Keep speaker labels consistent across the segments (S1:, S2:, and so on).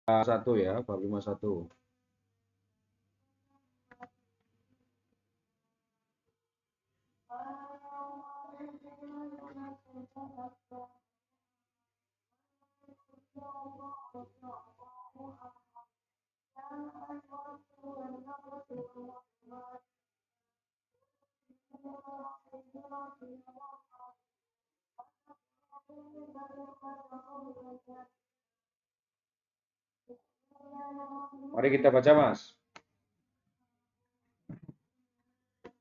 S1: 1 ya, bab 51. Mari kita baca, Mas.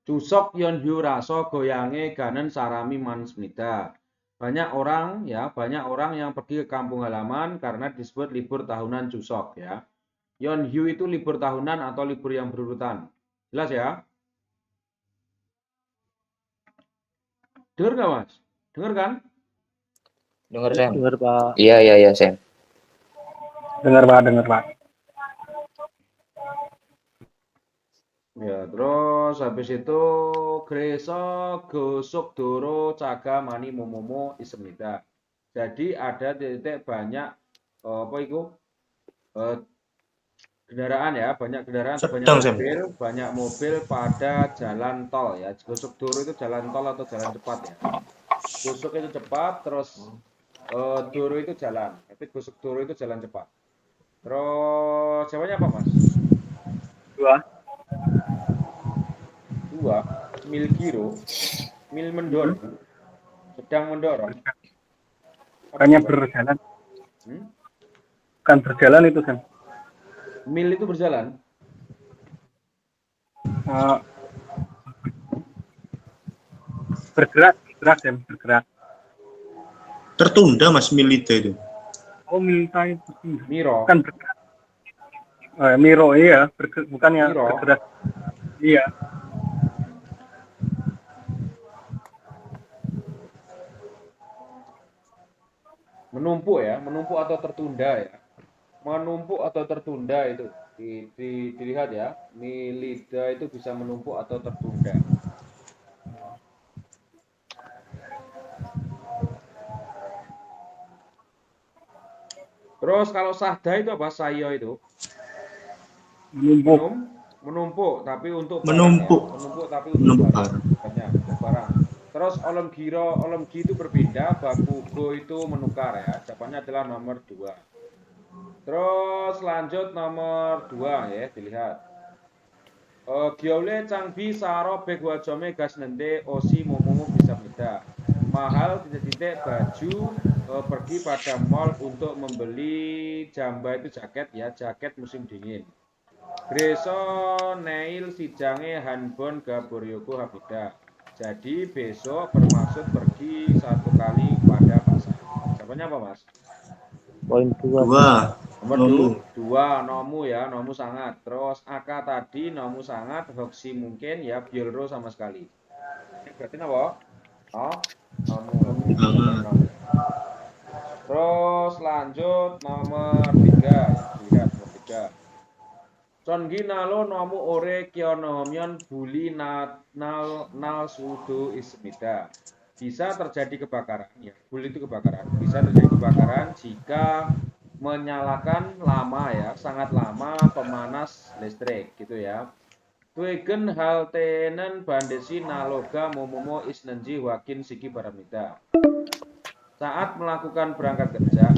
S1: Cusok yon hiu raso goyange ganen sarami mansmida. Banyak orang yang pergi ke kampung halaman karena disebut libur tahunan cusok ya. Yon hiu itu libur tahunan atau libur yang berurutan. Jelas ya? Dengar nggak, Mas? Dengar kan?
S2: Dengar, Sam.
S3: Dengar, Pak.
S2: Iya, Sam.
S3: Dengar, Pak.
S1: Ya, terus habis itu Gresa gosok doro caga mani momomo isemida. Jadi ada titik banyak apa itu kendaraan ya, banyak kendaraan, banyak mobil pada jalan tol ya. Gosok doro itu jalan tol atau jalan cepat ya. Gosok itu cepat, terus doro itu jalan. Tapi gosok doro itu jalan cepat. Terus jawabnya apa, Mas? 2. Mil giro, mil mendorong, sedang mendorong.
S3: Bukannya berjalan.
S1: Hmm?
S3: Bukan berjalan itu, Sam.
S1: Mil itu berjalan.
S3: Bergerak, Sam. Bergerak.
S4: Tertunda, Mas, militer itu.
S3: Oh, milita itu.
S1: Miro.
S3: Bukan bergerak. Miro, iya. Bukannya
S1: Miro.
S3: bergerak. Iya.
S1: Menumpuk ya, menumpuk atau tertunda ya. Menumpuk atau tertunda itu dilihat ya. Milida itu bisa menumpuk atau tertunda. Terus kalau sahda itu apa? Sayo itu menumpuk tapi untuk barang ya. Menumpuk tapi untuk barang. Banyak untuk barang. Terus olem gi itu berpindah, bakugo itu menukar ya. Jawabannya adalah nomor 2. Terus lanjut nomor 2 ya, dilihat. Giole cangbi saro begwajome gas nende osi momomo bisa beda. Mahal titik-titik baju pergi pada mall untuk membeli jamba itu jaket ya, jaket musim dingin. Greso neil sijange hanbon gaboryogo habida. Jadi besok bermaksud pergi 1 kali pada pasar. Jawabannya apa, Mas?
S3: Poin 2.
S1: Nomor 2 nomu ya, nomu sangat. Terus Aka tadi nomu sangat, hoksi mungkin ya, biolro sama sekali. Ini berarti apa? Nomu. Terus lanjut nomor 3 ya, dilihat nomor 3. Chongi nalo nomu ore kyonomyon buli nal sudo ismida. Bisa terjadi kebakaran ya. Buli itu kebakaran. Bisa terjadi kebakaran jika menyalakan lama ya, sangat lama pemanas listrik gitu ya. Tuigen hal tenen bandesi naloga momomo isnenji wakin siki baramida. Saat melakukan pulang kerja,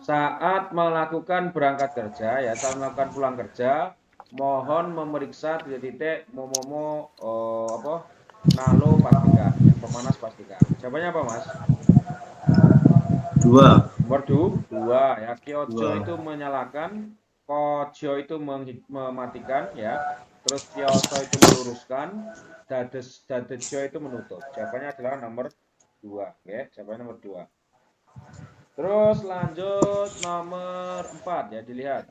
S1: saat melakukan berangkat kerja ya, saat melakukan pulang kerja, mohon memeriksa titik-titik momomo nalo pastikan ya, pemanas pastikan. Jawabannya apa, Mas?
S4: 2.
S1: Nomor 2 ya, kyojo itu menyalakan, kojo itu mematikan ya, terus kyoso itu meluruskan, dadejo itu menutup. Jawabannya adalah nomor 2 ya, jawabannya nomor 2. Terus lanjut nomor 4 ya, dilihat.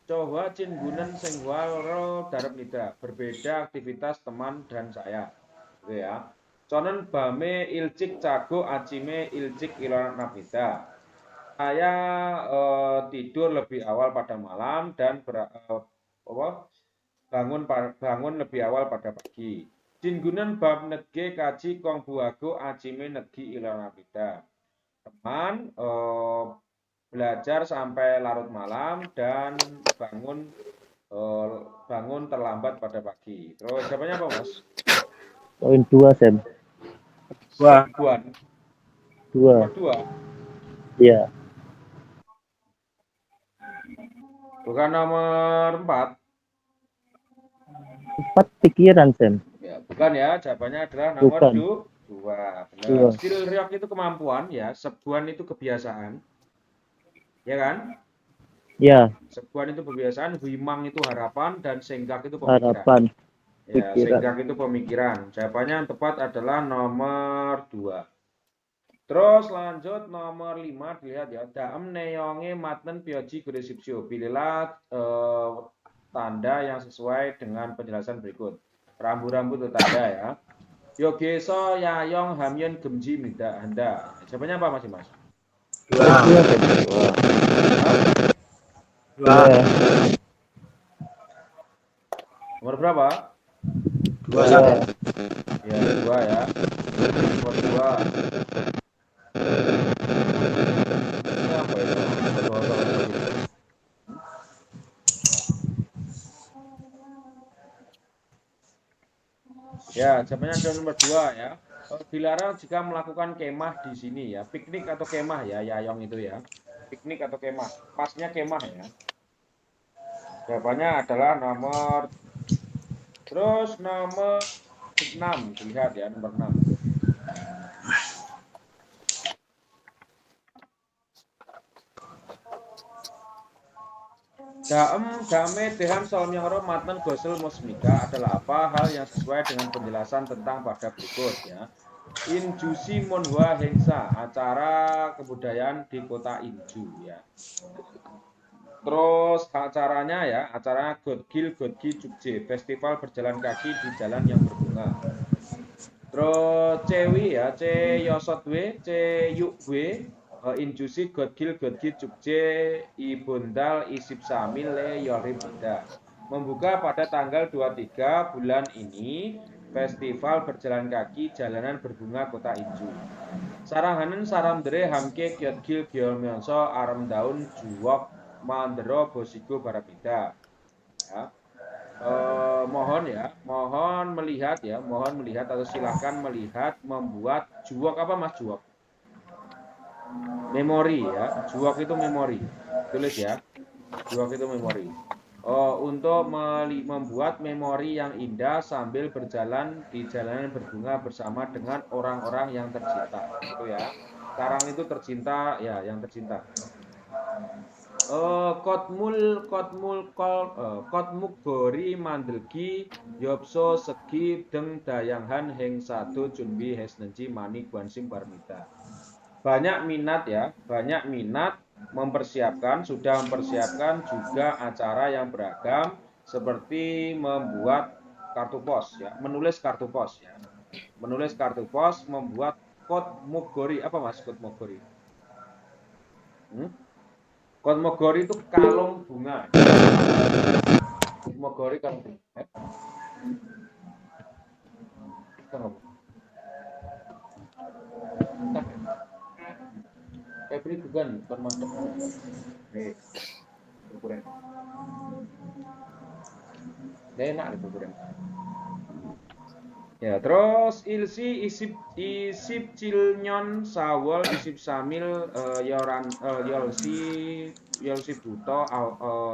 S1: Coba cingunen senggwaro darep nida. Berbeda aktivitas teman dan saya. Gitu ya. Conen bame ilcik cago acime ilcik iloran nabida. Saya tidur lebih awal pada malam dan bangun lebih awal pada pagi. Jingunen bab netge kaji kong buago acime netgi ilanapida. Teman belajar sampai larut malam dan bangun terlambat pada pagi. Terus jawabannya apa, Mas?
S3: Poin 2, Sam. Dua.
S1: Sebuan.
S3: 2.
S1: Nomor 2.
S3: Iya.
S1: Bukan nomor 4.
S3: 4 pikiran, Sam.
S1: Ya, bukan ya. Jawabannya adalah nomor 2. Benar. Skill riok itu kemampuan ya. Sebuan itu kebiasaan. Ya kan?
S3: Ya.
S1: Sebuan itu kebiasaan, wimang itu harapan, dan senggak itu pemikiran.
S3: Harapan.
S1: Ya, senggak itu pemikiran. Jawabannya yang tepat adalah nomor 2. Terus lanjut nomor 5, dilihat ya. Daem neonge matnen pioji gresipsio. Pilihlah tanda yang sesuai dengan penjelasan berikut. Rambu-rambu itu tanda ya. Yogeso yayong hamyen gemji minda handa. Jawabannya apa masih Mas?
S3: 2.
S1: Nomor berapa?
S4: 2 Sam.
S1: Ya, 2 ya. Nomor 2. Ini apa itu? Ya, jawabannya adalah nomor 2 ya. Dilarang jika melakukan kemah di sini ya. Piknik atau kemah ya, yayong itu ya. Piknik atau kemah. Pasnya kemah ya. Jawabannya adalah nomor. Terus nomor 6, dilihat ya, nomor 6. Dame dehan solmyoro matnen gosel musmika adalah apa hal yang sesuai dengan penjelasan tentang pada berikut ya. Injusi Monhua Hengsa, acara kebudayaan di kota Inju ya. Terus acaranya ya, acaranya Godgil Godgi Jukje, festival berjalan kaki di jalan yang berbunga. Terus Cewi ya, Ce Yosotwe, Ce Yukwe, Injusi Godgil Godgi Jukje Ibundal Isip Samil Le Yoribida. Membuka pada tanggal 23 bulan ini festival berjalan kaki jalanan berbunga kota Inju. Saranganen saramdere hamke Godgil Gyolmyonso Aram Daun Juwok Mandero Bosigo Barabida. Ya. Mohon melihat atau silahkan melihat membuat juwok apa Mas juwok? Memori ya, juwok itu memori. Tulis ya, juwok itu memori. Untuk membuat memori yang indah sambil berjalan di jalanan berbunga bersama dengan orang-orang yang tercinta. Itu ya. Sekarang itu tercinta ya, yang tercinta. Kotmugori mandelgi yopso segi deng dayanghan heng satu junbi hesnenji mani guansim parmita. Banyak minat sudah mempersiapkan juga acara yang beragam seperti membuat kartu pos ya, menulis kartu pos, membuat kotmugori. Apa Mas kotmugori? Kotmogori itu kalung bunga. Kotmogori kalung bunga. Febri bukan masuk. Kurang. Enak itu kurang. Ya, terus ilsi isip cilnyon sawol isip samil yolsi buto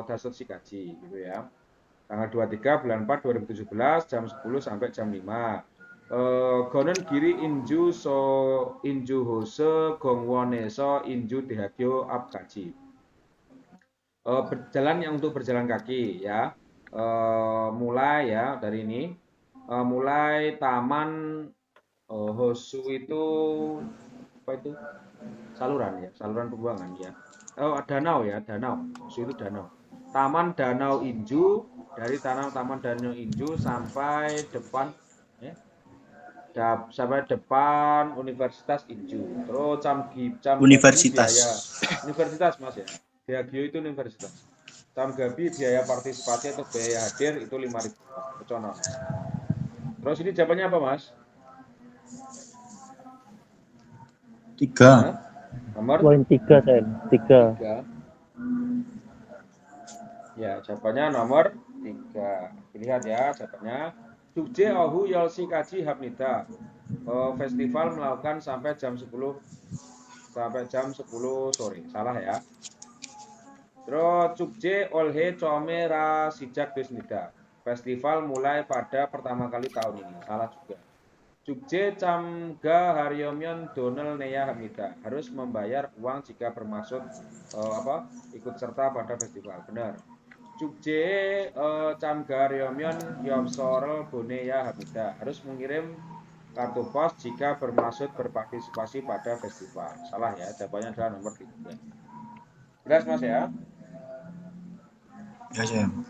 S1: dasut sikaji gitu ya. Tanggal 23 bulan 4 2017 jam 10 sampai jam 5. Gonon giri inju hose gongwoneso inju dehagyo abkaji. Untuk berjalan kaki ya. Mulai ya dari ini. Mulai taman Hosu itu apa itu saluran pembuangan ya. Danau ya, danau. Hosu itu danau. Taman Danau Inju, dari Taman Danau Inju sampai depan sampai depan Universitas Inju. Terus jam
S4: Universitas.
S1: Biaya Universitas Mas ya. Diagio itu universitas. Jam gabi biaya partisipasi atau biaya hadir itu 5.000 peconon. Terus ini jawabannya apa, Mas?
S4: 3.
S1: Hah? Nomor
S3: Poin 3, Sam. 3.
S1: 3. Ya, jawabannya nomor 3. Lihat ya jawabannya. Jogje Ohu Yolsi Kaji Hapnida. Festival melakukan sampai jam 10 sore. Salah ya. Terus Jogje Olhe Comera Sijak Desnida. Festival mulai pada pertama kali tahun ini. Salah juga. Jogje Camga Haryomyon Donel Neya Hamida. Harus membayar uang jika bermaksud ikut serta pada festival. Benar. Jogje Camga Haryomyon Yopsorel Boneya Hamida. Harus mengirim kartu pos jika bermaksud berpartisipasi pada festival. Salah ya, jawabannya adalah nomor 3. Jelas Mas ya?
S4: Ya, Sam.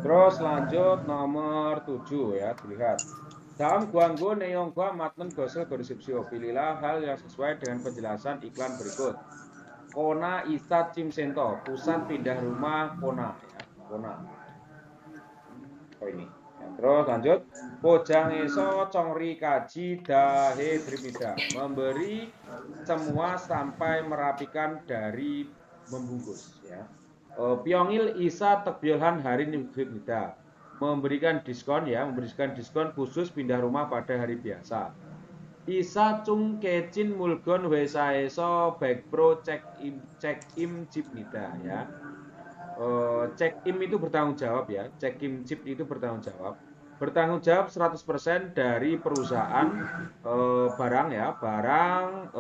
S1: Terus lanjut nomor 7 ya, dilihat. Dalam guanggu neonggua matnen gosel gorisipsio. Pilihlah hal yang sesuai dengan penjelasan iklan berikut. Kona Ista Cimsento, pusat pindah rumah Kona ya, Kona. Oh ini. Ya, terus lanjut. Pojang eso congri kaji dahe dripida. Memberi semua sampai merapikan dari membungkus ya. Pyongil Isa Tekbilhan hari Nibda. Memberikan diskon khusus pindah rumah pada hari biasa. Isa Chung Kecin Mulgon Wesaeso Back Pro Check in Chip Nida ya. Check in itu bertanggung jawab ya. Check in chip itu bertanggung jawab. Bertanggung jawab 100% dari perusahaan barang ya. Barang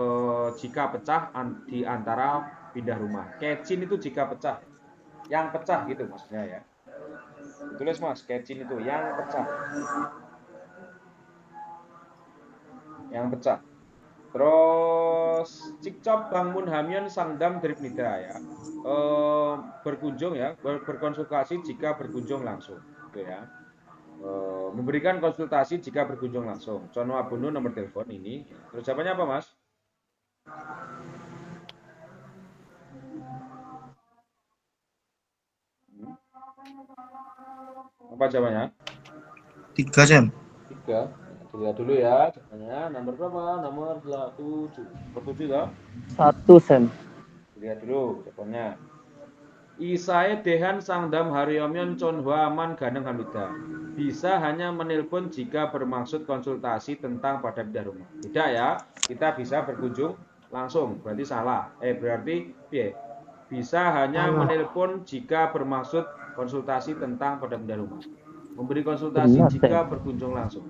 S1: jika pecah di antara pindah rumah. Kecin itu jika pecah. Yang pecah gitu maksudnya ya. Tulis Mas, kecin itu yang pecah. Yang pecah. Terus Cikcop Bangun Hamyon Sangdam Dripnida ya. Berkunjung ya, berkonsultasi jika berkunjung langsung gitu ya. Memberikan konsultasi jika berkunjung langsung. Cono Abunu nomor telepon ini. Terus jawabannya apa, Mas? Apa jawabannya?
S4: 3, Sam.
S1: 3. Lihat dulu ya jawabannya. Nomor berapa? Nomor 7. Nomor 7 toh?
S3: 1, Sam.
S1: Lihat dulu jawabannya. Isae Dehan Sangdam Haryomyon Chonhwa Man Ganeng Hamida. Bisa hanya menelpon jika bermaksud konsultasi tentang pada pindah rumah. Tidak ya, kita bisa berkunjung langsung. Berarti salah. Berarti bisa hanya menelpon jika bermaksud konsultasi tentang pada pindah rumah. Memberi konsultasi
S3: Benar,
S1: jika
S3: Sam.
S1: berkunjung langsung.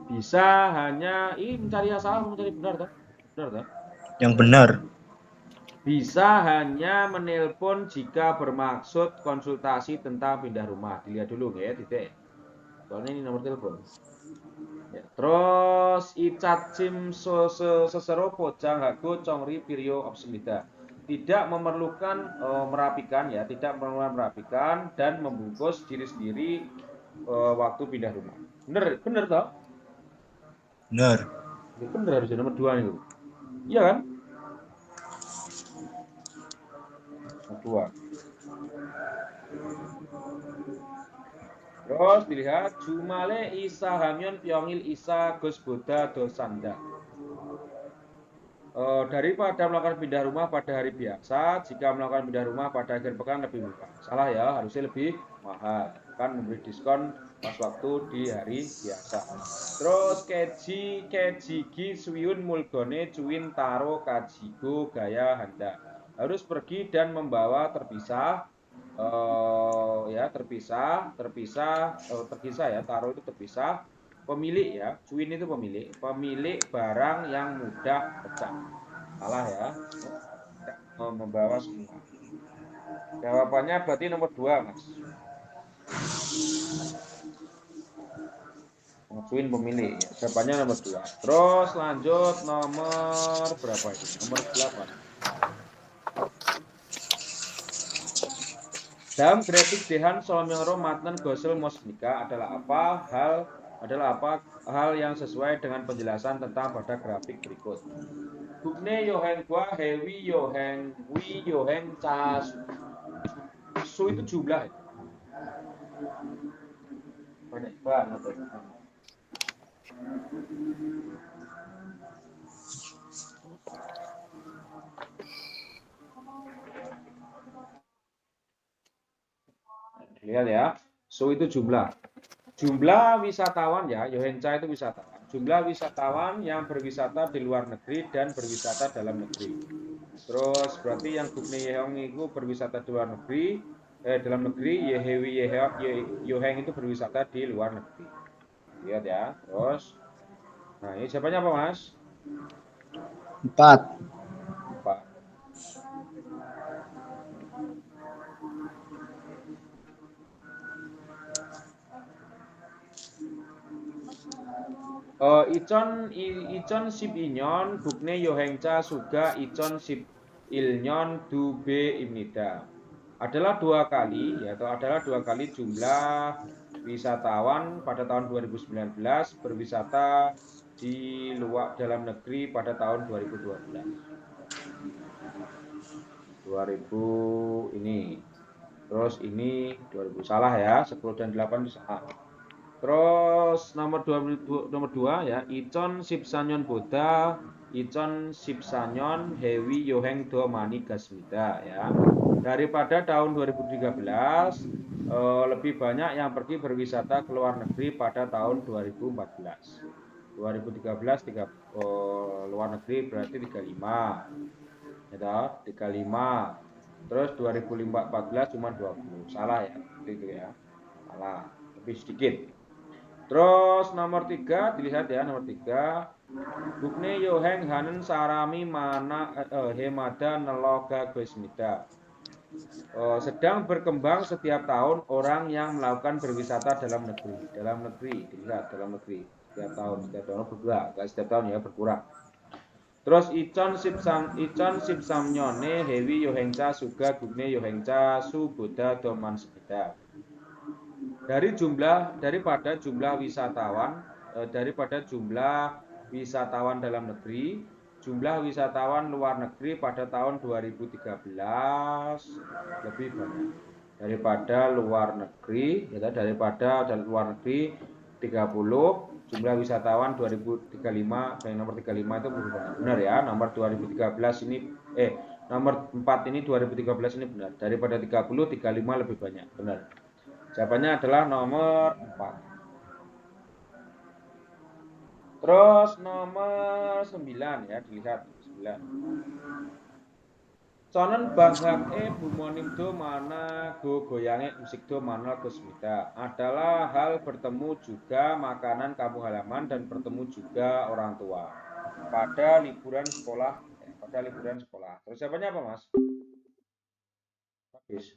S1: Bisa hanya mencari yang salah, mencari benar toh? Benar toh?
S4: Yang benar.
S1: Bisa hanya menelpon jika bermaksud konsultasi tentang pindah rumah. Dilihat dulu ya, titik. Soalnya ini nomor telepon. Ya, terus Icacim Sesero Pojang Hago Congri Pirio Opsemida. Tidak memerlukan merapikan ya, tidak memerlukan merapikan dan membungkus diri sendiri waktu pindah rumah. Bener toh?
S4: Benar.
S1: Bener harusnya nomor 2 itu. Iya kan? 2. Terus dilihat Jumale Isa Hamyon Pyongil Isa Gosboda Dosanda. Daripada melakukan pindah rumah pada hari biasa, jika melakukan pindah rumah pada akhir pekan lebih murah. Salah ya, harusnya lebih mahal. Kan memberi diskon pas waktu di hari biasa. Terus Kejigi Suiyun Mulgone Cuin Taro Kajigo Gaya Handa. harus pergi dan membawa terpisah terpisah ya, taruh itu terpisah, pemilik ya, cuin itu pemilik barang yang mudah pecah. Salah ya, membawa semua. Jawabannya berarti nomor 2, Mas. Cuin pemilik ya, jawabannya nomor 2. Terus lanjut nomor berapa ini? Nomor 8. Dalam grafik Dehan Solomyoro Matnen Gosel Mosmika adalah apa hal yang sesuai dengan penjelasan tentang pada grafik berikut. Gugne Yoheng Gua Hewi Yoheng Wi Yoheng Casu. Su itu jumlah ya. Banyak banget. Lihat ya, su itu jumlah. Jumlah wisatawan ya, Yohenca itu wisatawan. Jumlah wisatawan yang berwisata di luar negeri dan berwisata dalam negeri. Terus berarti yang Gugne Yehong itu berwisata di luar negeri, dalam negeri, Yehewi Yoheng itu berwisata di luar negeri. Lihat ya, terus. Nah, ini siapanya apa, Mas?
S4: 4.
S1: 4. Icon sip inyon Gugne Yohengca Suga Icon sip ilnyon Dube imnida adalah dua kali jumlah wisatawan pada tahun 2019 berwisata di luar dalam negeri pada tahun 2012. 2000 ini. Terus ini 2000 salah ya, 10 dan 8 itu salah. Terus nomor 2 ya, Icon Sipsanyon Boda, Icon Sipsanyon Hewi Yoheng Do Mani Gasmida ya. Daripada tahun 2013 lebih banyak yang pergi berwisata ke luar negeri pada tahun 2014. 2013 luar negeri berarti 35. Ya, 35. Terus 2014 cuma 20. Salah ya, itu ya. Salah, lebih sedikit. Terus nomor 3 dilihat ya, nomor 3. Bukne Yoheng Hanen Sarami Mana Hemada Neloga Gwesmida. Sedang berkembang setiap tahun orang yang melakukan berwisata dalam negeri dilihat dalam negeri setiap tahun berkurang, enggak setiap tahun ya, berkurang. Terus Icon Sipsamnyone Hewi Yohengca Suga Gugne Yohengca Suboda Doman Sepeda. Daripada jumlah wisatawan dalam negeri, jumlah wisatawan luar negeri pada tahun 2013 lebih banyak daripada luar negeri, daripada luar negeri 30, jumlah wisatawan 2035 yang nomor 35 itu lebih banyak. Benar ya, nomor 2013 ini nomor 4 ini 2013 ini benar. Daripada 30, 35 lebih banyak. Benar. Jawabannya adalah nomor 4. Terus nomor 9 ya, dilihat 9. Sonen banghak bumonim do mana go goyange musik do mana Gusmida adalah hal bertemu juga makanan kampung halaman dan bertemu juga orang tua pada liburan sekolah. Terus jawabannya apa, Mas? Habis.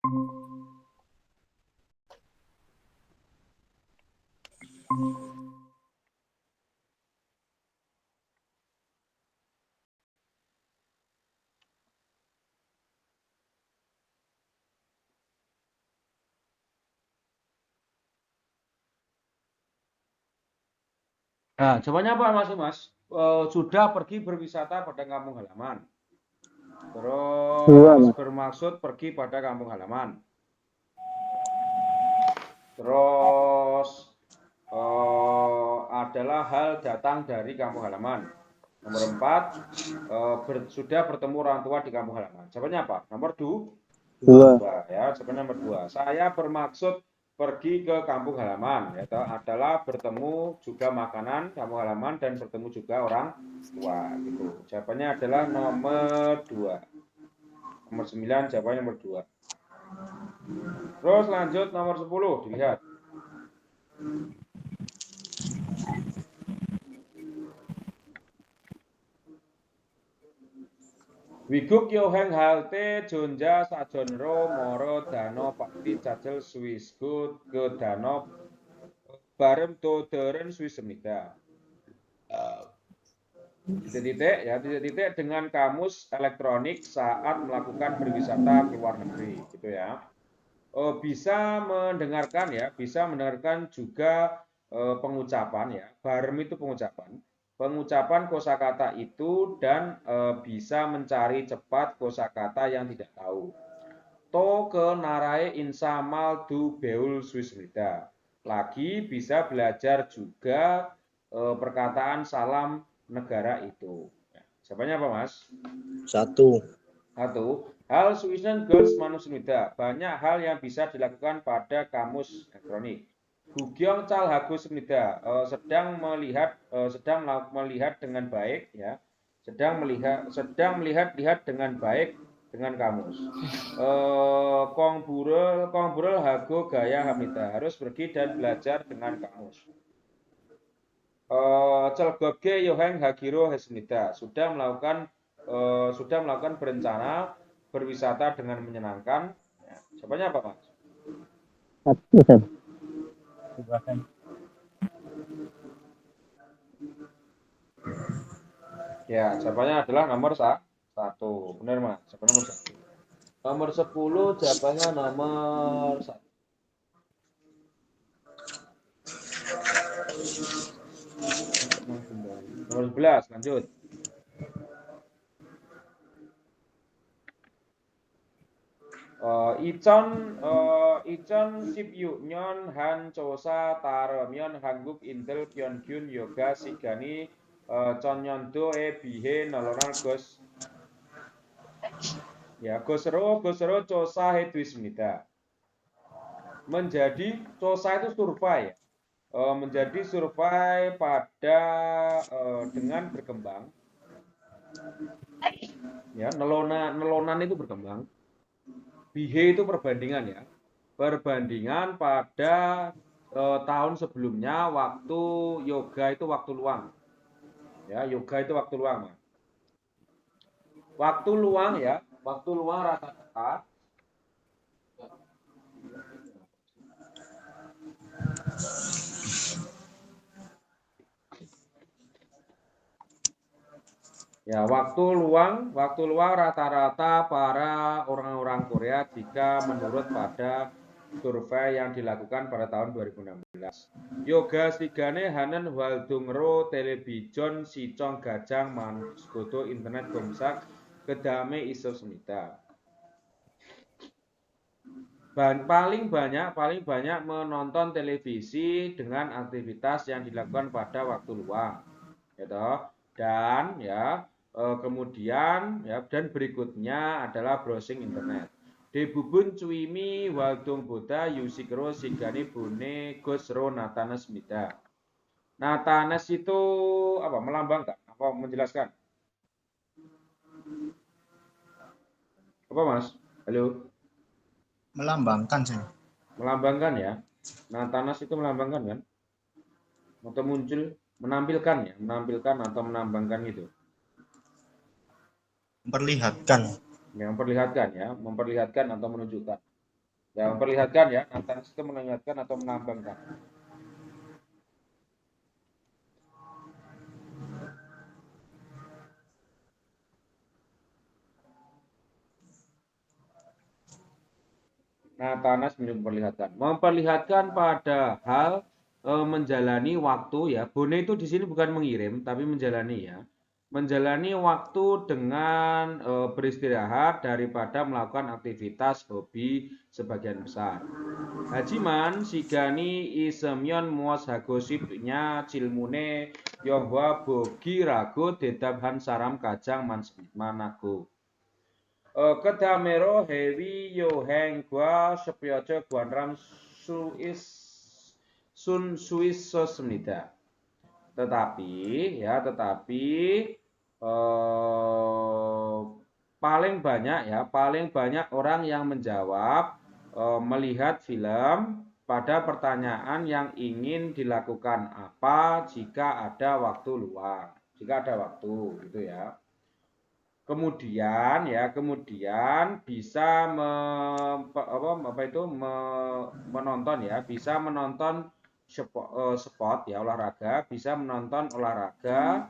S1: Nah, jawabannya apa Mas? Sudah pergi berwisata pada kampung halaman.
S3: Dua,
S1: Terus
S3: Mas.
S1: bermaksud pergi pada kampung halaman. Terus adalah hal datang dari kampung halaman. Nomor 4, sudah bertemu orang tua di kampung halaman. Jawabannya apa? Nomor 2 ya, jawabannya nomor 2. Saya bermaksud pergi ke kampung halaman, yaitu adalah bertemu juga makanan kampung halaman dan bertemu juga orang tua gitu. Jawabannya adalah nomor 2. Nomor 9 jawabannya nomor 2. Terus lanjut nomor 10, dilihat. Wiguk yo heng halte jonja sajonro moro dano pakti cacel swisgut ke dano barem to deren swisemida. Titik-titik dengan kamus elektronik saat melakukan berwisata ke luar negeri gitu ya. Bisa mendengarkan juga pengucapan ya. Barem itu pengucapan kosakata itu dan bisa mencari cepat kosakata yang tidak tahu. To ke narai insamal du beul swismida. Lagi bisa belajar juga perkataan salam negara itu. Jawabannya apa, Mas?
S4: 1.
S1: Hal Swissnen Girls Manusmida. Banyak hal yang bisa dilakukan pada kamus elektronik. Gugyong Chal Hagus Smida sedang melihat dengan baik ya. Sedang melihat dengan baik dengan kamus. Kong Burel Hago Gaya Hamida harus pergi dan belajar dengan kamus. Celgoge Yoheng Hagiro Hesmida sudah melakukan berencana berwisata dengan menyenangkan. Ya, jawabannya apa, Mas?
S3: 1, Sam.
S1: Ya, jawabannya adalah nomor 1. Benar, Mas. Jawabannya nomor 1. Nomor 10 jawabannya nomor 1. Nomor 11, lanjut. Icon Sipyu Nyon Han Chosa Taro Myon Hanguk Intel Pyeongyun Yoga Sigani Chonyondo Bihe Nolonal Gos ya Gosero Chosa Hedwismida. Menjadi Chosa itu survei ya. Menjadi survei pada dengan berkembang ya nelonan itu berkembang. Bihe itu perbandingan ya. Perbandingan pada tahun sebelumnya waktu yoga itu waktu luang. Ya, yoga itu waktu luang. Waktu luang ya, waktu luang rata-rata. Ya, waktu luang rata-rata para orang-orang Korea jika menurut pada survei yang dilakukan pada tahun 2016. Yoga sigane hanen waldungro television sicong gajang manusgoto internet gomsak kedame iso semita. Paling banyak menonton televisi dengan aktivitas yang dilakukan pada waktu luang. Gitu. Dan ya kemudian ya dan berikutnya adalah browsing internet. Debubun cuimi waldung boda yusikro sigani bune gosro natanes mida. Natanes itu apa? Melambangkan? Apa menjelaskan? Apa, Mas? Halo?
S4: Melambangkan, Sam.
S1: Melambangkan ya. Natanes itu melambangkan kan? Atau muncul menampilkan ya, menampilkan atau menambangkan gitu.
S4: Memperlihatkan.
S1: Yang memperlihatkan ya, memperlihatkan atau menunjukkan. Ya, memperlihatkan ya, Natans itu mengingatkan atau melambangkan. Nathanas memperlihatkan padahal menjalani waktu ya. Bone itu di sini bukan mengirim tapi menjalani ya. Menjalani waktu dengan beristirahat daripada melakukan aktivitas hobi sebagian besar. Hajiman sigani isemyon muas hagosipnya cilmune yonghwa bogi rago dedabhan saram kajang manago. Kedamero hewi yoheng gua sepioce guanram sun suis sosmenida. Tetapi paling banyak orang yang menjawab melihat film pada pertanyaan yang ingin dilakukan apa jika ada waktu luang, jika ada waktu gitu ya. Kemudian bisa menonton ya, bisa menonton sport ya olahraga, bisa menonton olahraga,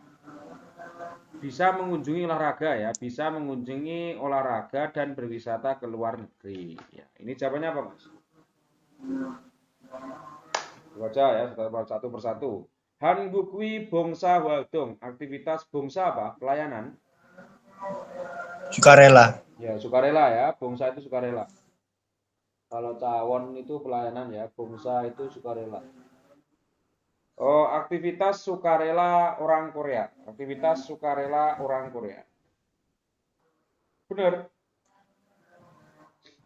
S1: bisa mengunjungi olahraga dan berwisata ke luar negeri. Ya, ini jawabannya apa, Mas? Baca ya, satu persatu. Hangukwi bongsa waldong, aktivitas bongsa apa? Pelayanan.
S4: Sukarela.
S1: Ya, sukarela ya. Bongsa itu sukarela. Kalau cawon itu pelayanan ya, bongsa itu sukarela. Oh, aktivitas sukarela orang Korea. Aktivitas sukarela orang Korea. Benar.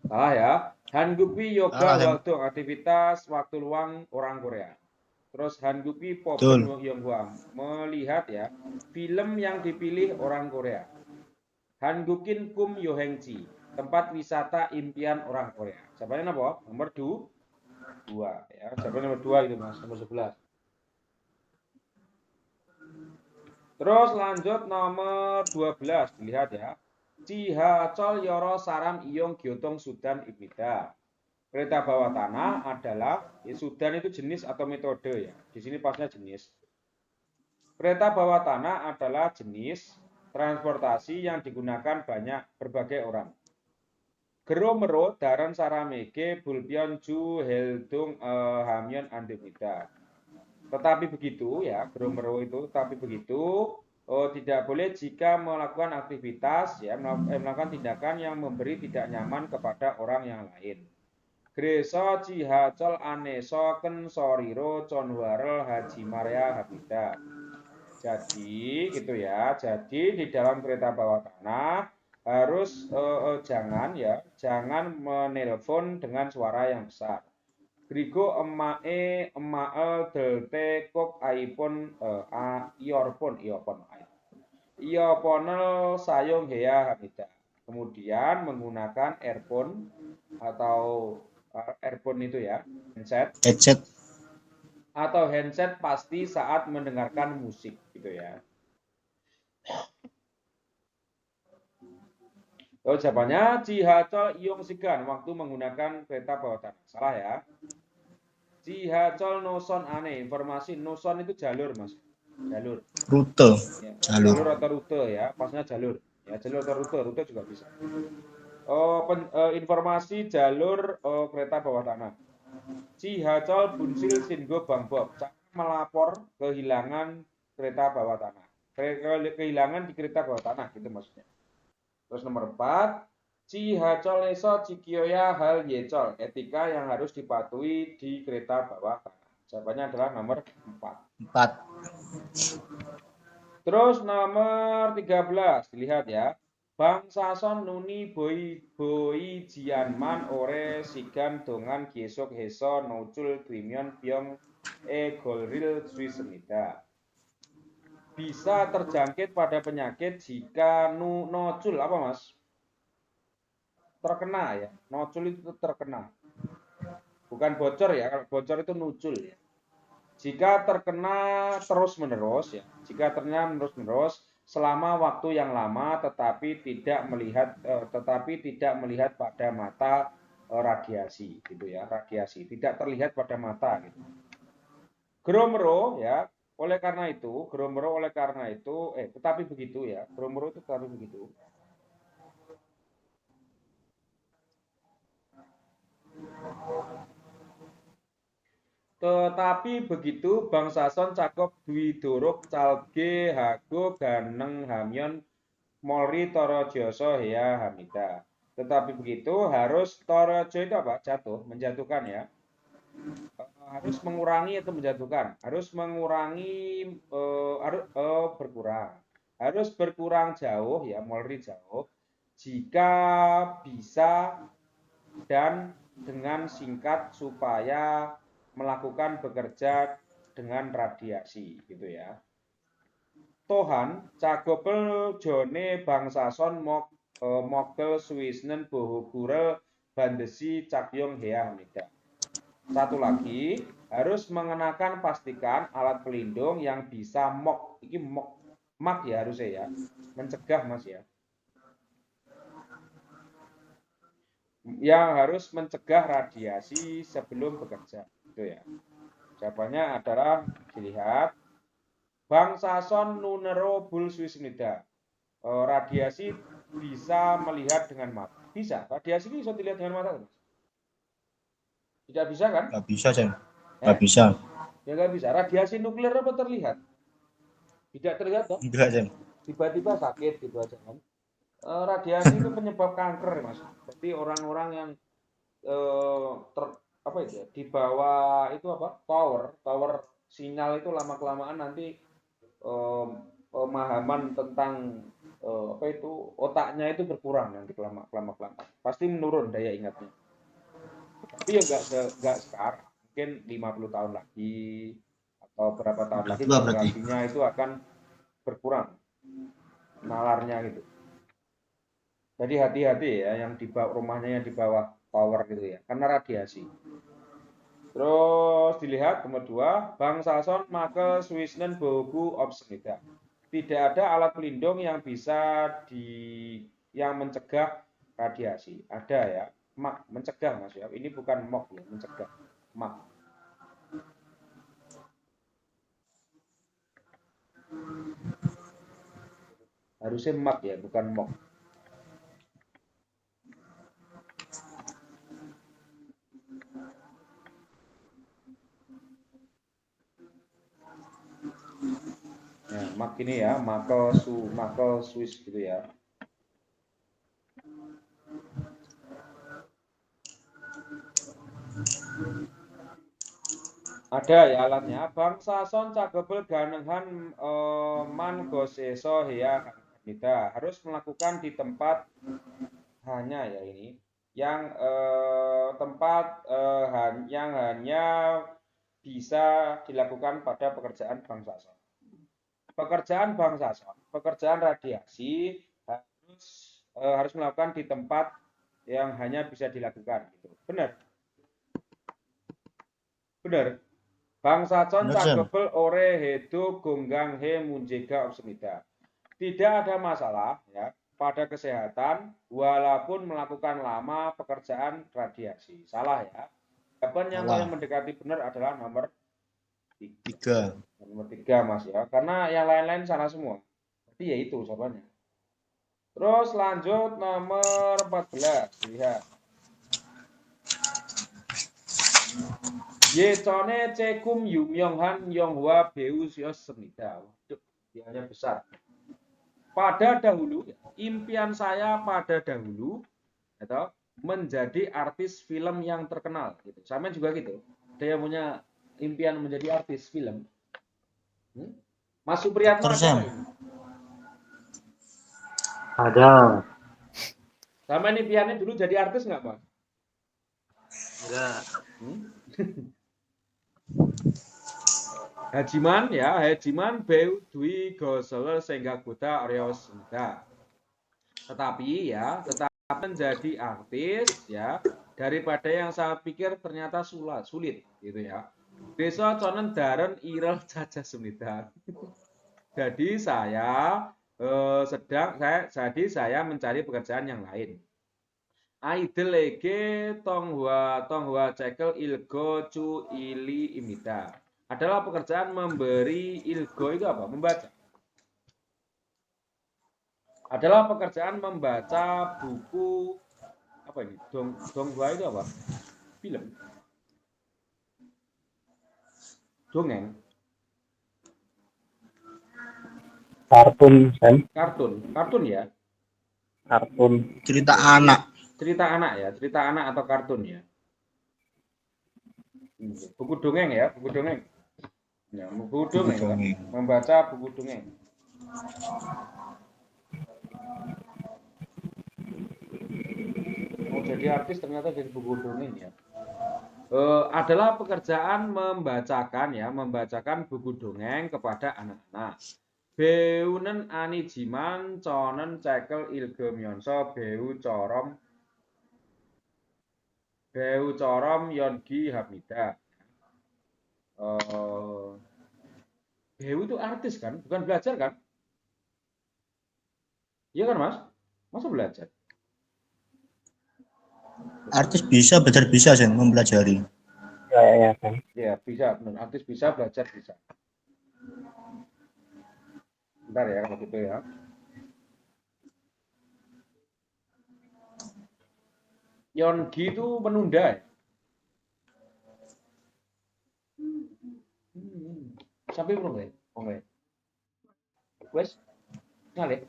S1: Salah ya. Hangukwi yoga waldong, aktivitas waktu luang orang Korea. Terus Hangukwi popon yonghwa, melihat ya, film yang dipilih orang Korea. Hangukin kum yohengji, tempat wisata impian orang Korea. Jawabannya apa? Nomor 2 ya. Jawabannya nomor 2 itu Mas, nomor 11. Terus lanjut nomor 12, dilihat ya. Cihacol yoro saram iyong gyotong sudan ibida. Kereta bawah tanah adalah sudan itu jenis atau metode ya. Di sini pasnya jenis. Kereta bawah tanah adalah jenis transportasi yang digunakan berbagai orang. Gero mero daran saramege bulpion ju heldung hamyon andemida. Tetapi begitu ya, gero mero itu tidak boleh jika melakukan aktivitas ya, melakukan tindakan yang memberi tidak nyaman kepada orang yang lain. Greso cihacol aneso ken soriro conwarel haji maria habida. Jadi gitu ya. Jadi di dalam kereta bawah tanah harus jangan menelpon dengan suara yang besar. Grigo emae delte kok iPhone earphone sayong hea hamida. Kemudian menggunakan earphone atau earphone itu ya, headset atau handset pasti saat mendengarkan musik gitu ya. Oh, jawabannya cihacol iong sigan waktu menggunakan kereta bawah tanah. Salah ya. Cihacol noson aneh, informasi noson itu jalur Mas. Jalur.
S4: Rute.
S1: Ya, jalur atau rute ya, pasnya jalur. Ya, jalur atau rute juga bisa. Informasi jalur kereta bawah tanah. Cihacol bunsil singo bangbob, melapor kehilangan kereta bawah tanah. Kehilangan di kereta bawah tanah gitu maksudnya. Terus nomor 4, Cihacol eso cikioya hal yecol, etika yang harus dipatuhi di kereta bawah tanah. Jawabannya adalah nomor 4. Terus nomor 13, dilihat ya. Bangsason nuni boi jianman ore sigan dongan gesok heso nocul krimion pyong golril suisemida. Bisa terjangkit pada penyakit jika nocul apa Mas? Terkena ya. Nocul itu terkena. Bukan bocor ya, kalau bocor itu nucul ya. Jika terkena terus-menerus ya, selama waktu yang lama tetapi tidak melihat pada mata radiasi gitu ya, radiasi tidak terlihat pada mata gitu. Gromero ya, tetapi begitu ya, Gromero itu tetapi begitu. Tetapi begitu Bangsason Cakop Dwi Dorok Calge Hago Ganeng Hamyon Molri Torojoso Hea Hamida. Tetapi begitu harus Torojo itu apa? Jatuh, menjatuhkan ya. Harus mengurangi atau menjatuhkan. Harus mengurangi berkurang. Harus berkurang jauh ya, Molri jauh. Jika bisa dan dengan singkat supaya melakukan bekerja dengan radiasi gitu ya. Tohan cagopel jone bangsason mokel suwisnen bohogurel bandesi cakyong hea hamida. Satu lagi, harus mengenakan pastikan alat pelindung yang bisa mak ya harusnya ya, mencegah Mas ya. Yang harus mencegah radiasi sebelum bekerja itu ya. Jawabannya adalah dilihat Bangsason nunero bul swisnida. Radiasi bisa melihat dengan mata. Bisa. Radiasi ini bisa dilihat dengan mata, Mas? Tidak bisa kan?
S4: Nggak bisa, Sen. Nggak bisa.
S1: Ya nggak bisa. Radiasi nuklir apa terlihat? Tidak terlihat toh?
S4: Enggak, Sen.
S1: Tiba-tiba sakit gitu aja kan. Radiasi itu penyebab kanker, Mas. Jadi orang-orang yang di bawah itu apa? Tower sinyal itu lama-kelamaan nanti pemahaman tentang otaknya itu berkurang nanti kelamaan pasti menurun daya ingatnya, tapi ya nggak sekarang, mungkin 50 tahun lagi atau berapa tahun lagi generasinya itu akan berkurang nalarnya gitu. Jadi hati-hati ya yang di bawah rumahnya yang di bawah power gitu ya, karena radiasi. Terus dilihat nomor 2, Bangsason make Swisnen Bogu obsnida. Tidak ada alat pelindung yang bisa yang mencegah radiasi. Ada ya, mak mencegah Mas ya. Ini bukan mok ya, mencegah. Mak. Harusnya mak ya, bukan mok. Ya, mak ini ya, makel Swiss gitu ya. Ada ya alatnya. Bangsason cagobel ganengan man goseso hea hamida. Harus melakukan di tempat hanya ya ini yang tempat yang hanya bisa dilakukan pada pekerjaan Bangsason. Pekerjaan radiasi harus melakukan di tempat yang hanya bisa dilakukan gitu. Benar. Bangsason cagobel ore hedo gonggang he munjega obsmida. Tidak ada masalah ya pada kesehatan walaupun melakukan lama pekerjaan radiasi. Salah ya. Jawaban yang paling mendekati benar adalah nomor 3. Nomor 3 Mas ya. Karena yang lain-lain salah semua. Jadi ya itu jawabannya. Terus lanjut nomor 14. Lihat. Yecone cekum yumyonghan yonghwa beus yos semida. Waduh, biayanya besar. Pada dahulu, impian saya pada dahulu atau menjadi artis film yang terkenal gitu. Sama juga gitu. Ada yang punya impian menjadi artis film. Mas Supriyatno ada?
S3: Ada.
S1: Sama impiannya dulu jadi artis nggak, Mas?
S3: Enggak.
S1: Hajiman beu dwi gosel sehingga kuda Areos muda. Tetapi menjadi artis ya daripada yang saya pikir ternyata sulit gitu ya. Besok conen daren irel caca semida. Jadi saya mencari pekerjaan yang lain. Aidelege Tonghua cekel ilgo cu ili imida. Adalah pekerjaan memberi ilgo itu apa? Membaca. Adalah pekerjaan membaca buku apa ini? Donghua itu apa? Film. Dongeng.
S3: Kartun, Sam.
S1: Kartun ya.
S3: Kartun.
S4: Cerita anak.
S1: Cerita anak ya, cerita anak atau kartun ya. Buku dongeng ya, buku dongeng. Ya, buku dongeng. Kan? Membaca buku dongeng. Mau jadi artis ternyata jadi buku dongeng ya. Adalah pekerjaan membacakan buku dongeng kepada anak-anak. Beunen ani jiman conen cekel ilge myonso beu corom yongi hamida. Beu itu artis kan, bukan belajar kan? Iya kan Mas? Masa belajar?
S4: Artis bisa, belajar bisa, Sen, mempelajari.
S3: Ya, Sam.
S1: Ya bisa, benar. Artis bisa, belajar bisa. Bentar ya kalau gitu ya. Yongi itu menunda ya? Sampai belum ya? Oh enggak. Wes, ngalih.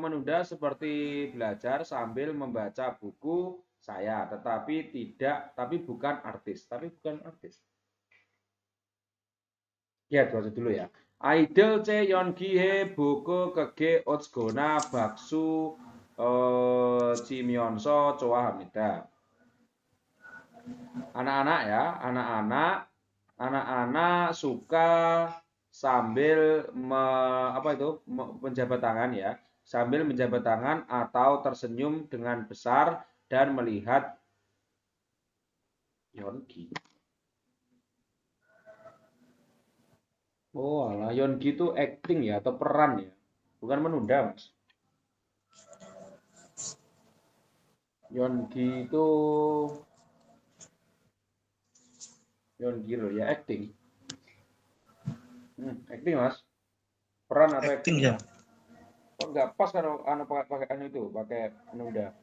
S1: Menunda seperti belajar sambil membaca buku saya, tapi bukan artis. Ya, itu dulu ya. Idol ce yongi he buku kege otsgona baksu Chimyonso Choa Hamida. Anak-anak suka sambil menjabat tangan ya, sambil menjabat tangan atau tersenyum dengan besar dan melihat Yongi. Oh, alah, Yongi itu acting ya atau peran ya, bukan menunda Mas. Yongi itu Yongi loh ya, acting. Acting Mas. Peran atau acting ya? Kok nggak pas kalau pakai itu, pakai menunda.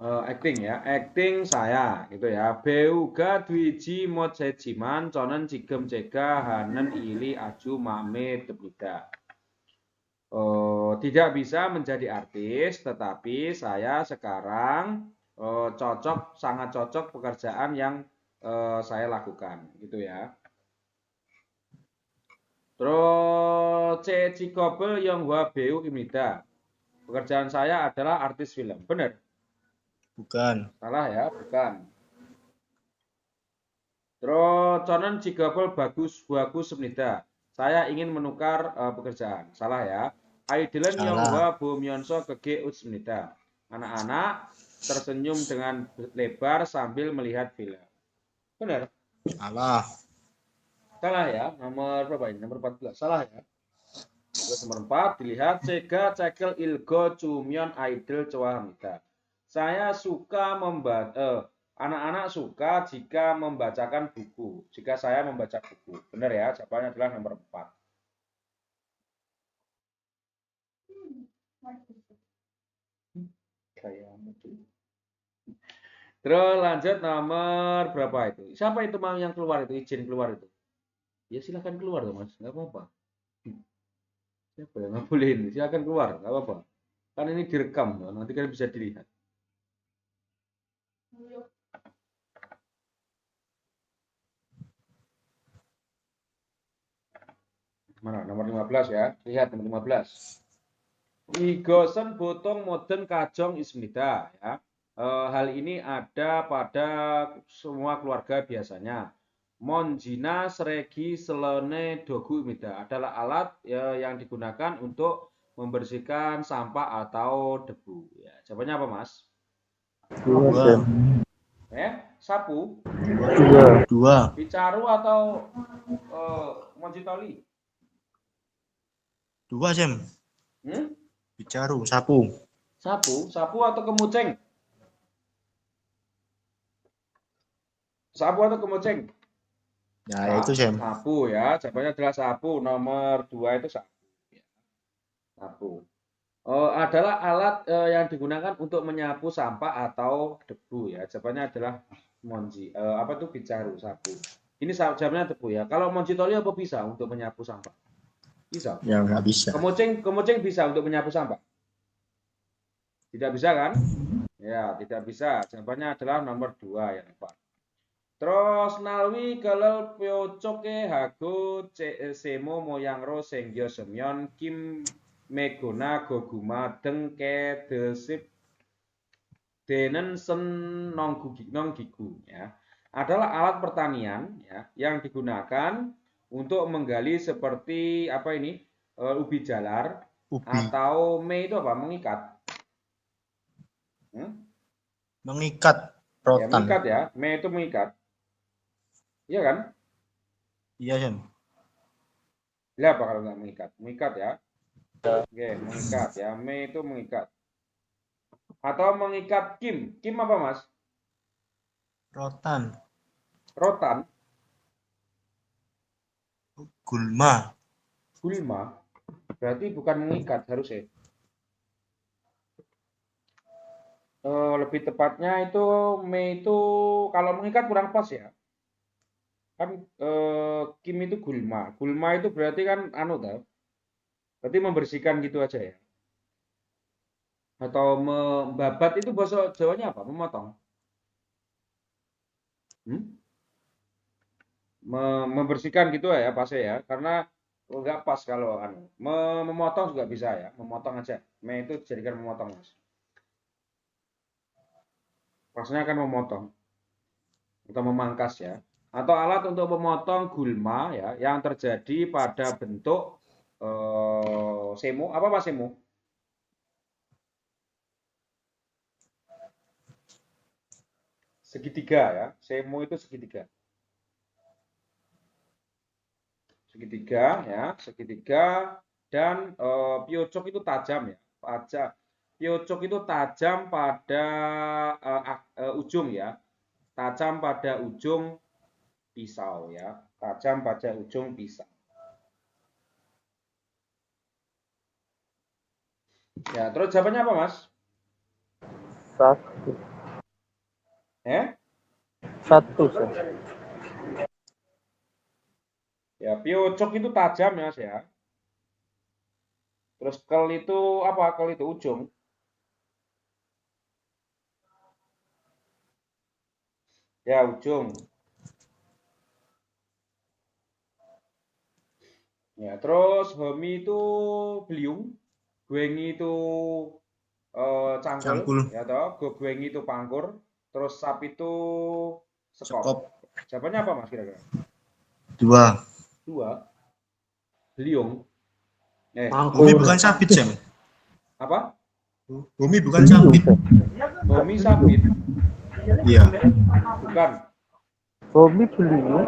S1: Acting ya, acting saya gitu ya. Beuga dwiji mojejiman conen cigem cega hanen ili aju mame debida. Tidak bisa menjadi artis, tetapi saya sekarang sangat cocok pekerjaan yang saya lakukan, gitu ya. Terus Cikobel yang beu imida. Pekerjaan saya adalah artis film, benar?
S4: Bukan.
S1: Salah ya, bukan. Terus conen Cikobel bagus semnida. Saya ingin menukar pekerjaan, salah ya. Aidelen Yonghwa Bomyonso kege utsmida. Anak-anak tersenyum dengan lebar sambil melihat film. Benar? Salah ya. Nomor berapa ini? Nomor 14. Salah ya. Terus nomor 4 dilihat cega cekel ilgo cumyon idol Choa Hamida. Saya suka anak-anak suka jika membacakan buku. Jika saya membaca buku. Benar ya? Jawabannya adalah nomor 4. Terus lanjut nomor berapa itu? Siapa itu mau yang keluar itu, izin keluar itu? Ya silahkan keluar tuh Mas, nggak apa-apa. Siapa yang nggak boleh ini? Silahkan keluar, nggak apa-apa. Kan ini direkam, nanti kan bisa dilihat. Mana? Nomor 15 ya. Lihat nomor 15. Igosen botong modern kajong ismida ya. Hal ini ada pada semua keluarga biasanya. Monjina seregi selene dogu imida adalah alat yang digunakan untuk membersihkan sampah atau debu. Ya, jawabannya apa Mas?
S3: 2, Sam.
S1: Sapu?
S3: 2.
S1: Bicaru atau monjitoli?
S4: 2 Sam.
S1: Hmm?
S4: Bicaru, sapu.
S1: Sapu atau kemuceng? Sapu atau kemuceng?
S4: Ya itu Sam.
S1: Sapu ya, jawabannya adalah sapu. Nomor 2 itu sapu. Ya. Sapu. Adalah alat yang digunakan untuk menyapu sampah atau debu ya. Jawabannya adalah monji. Apa itu bicaru, sapu. Ini jawabannya debu ya. Kalau monji toli apa bisa untuk menyapu sampah? Bisa.
S4: Ya nggak bisa.
S1: Kemuceng bisa untuk menyapu sampah? Tidak bisa kan? Ya, tidak bisa. Jawabannya adalah nomor 2 yang tepat. Terus nalwi kelel pyocoke hago semo moyangro senggyo semyon kim megona goguma dengke desip denen sen nonggigu ya. Adalah alat pertanian ya yang digunakan untuk menggali seperti apa ini ubi jalar
S4: Ubi.
S1: atau me itu apa mengikat.
S4: Mengikat
S1: Ya,
S4: rotan.
S1: mengikat ya, me itu mengikat. Iya kan?
S4: Iya Sam.
S1: Lah apa kalau nggak mengikat? Mengikat ya. Oke, mengikat ya. Me itu mengikat. Atau mengikat kim. Kim apa mas?
S4: Rotan.
S1: Rotan.
S4: Gulma.
S1: Gulma. Berarti bukan mengikat harusnya. Lebih tepatnya itu me itu kalau mengikat kurang pas ya. Kan kim itu gulma. Gulma itu berarti kan anu tau. Berarti membersihkan gitu aja ya. Atau membabat itu bahasa Jawanya apa? Memotong. Membersihkan gitu ya pasnya ya. Karena nggak pas kalau anu. Memotong juga bisa ya. Memotong aja. Me itu dijadikan memotong mas. Pasnya akan memotong atau memangkas ya. Atau alat untuk memotong gulma ya yang terjadi pada bentuk semo. Apa mas semo? Segitiga ya. Semo itu segitiga. Segitiga ya, segitiga dan piocok itu tajam ya. Piocok itu tajam pada ujung ya. Tajam pada ujung pisau ya. Tajam pada ujung pisau. Ya, terus jawabannya apa, Mas?
S3: Satu. Satu Sam.
S1: Ya, piocok itu tajam ya, Mas ya. Terus kel itu apa? Kel itu ujung. Ya, ujung. Ya, terus homi itu beliung, guengi itu cangkul,
S4: Cangkul.
S1: ya toh, guengi itu pangkur, terus sap itu sekop.
S4: Sekop.
S1: Jawabannya apa mas kira-kira?
S4: 2.
S1: Beliung.
S4: Bumi bukan sabit Sam.
S1: Apa?
S4: Bumi bukan sabit.
S1: Homi sabit.
S4: Iya.
S1: Bukan.
S3: Hobi beliung.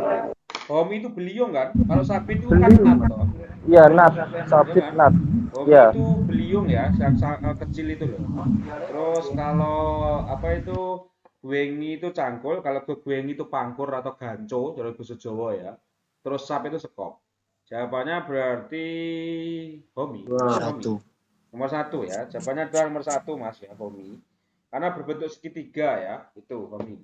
S1: Homi itu beliung kan? Kalau sabit itu kan nat toh.
S3: Iya, nat. Sabit
S1: Ya kan?
S3: nat.
S1: Homi
S3: Ya.
S1: itu beliung ya, yang kecil itu loh. Terus kalau apa itu guengi itu cangkul, kalau guengi itu pangkur atau ganco, dari bahasa Jawa ya. Terus sap itu sekop. Jawabannya berarti homi, nomor homi.
S4: 1.
S1: Nomor 1 ya. Jawabannya adalah nomor 1 mas ya, homi. Karena berbentuk segitiga ya, itu homi.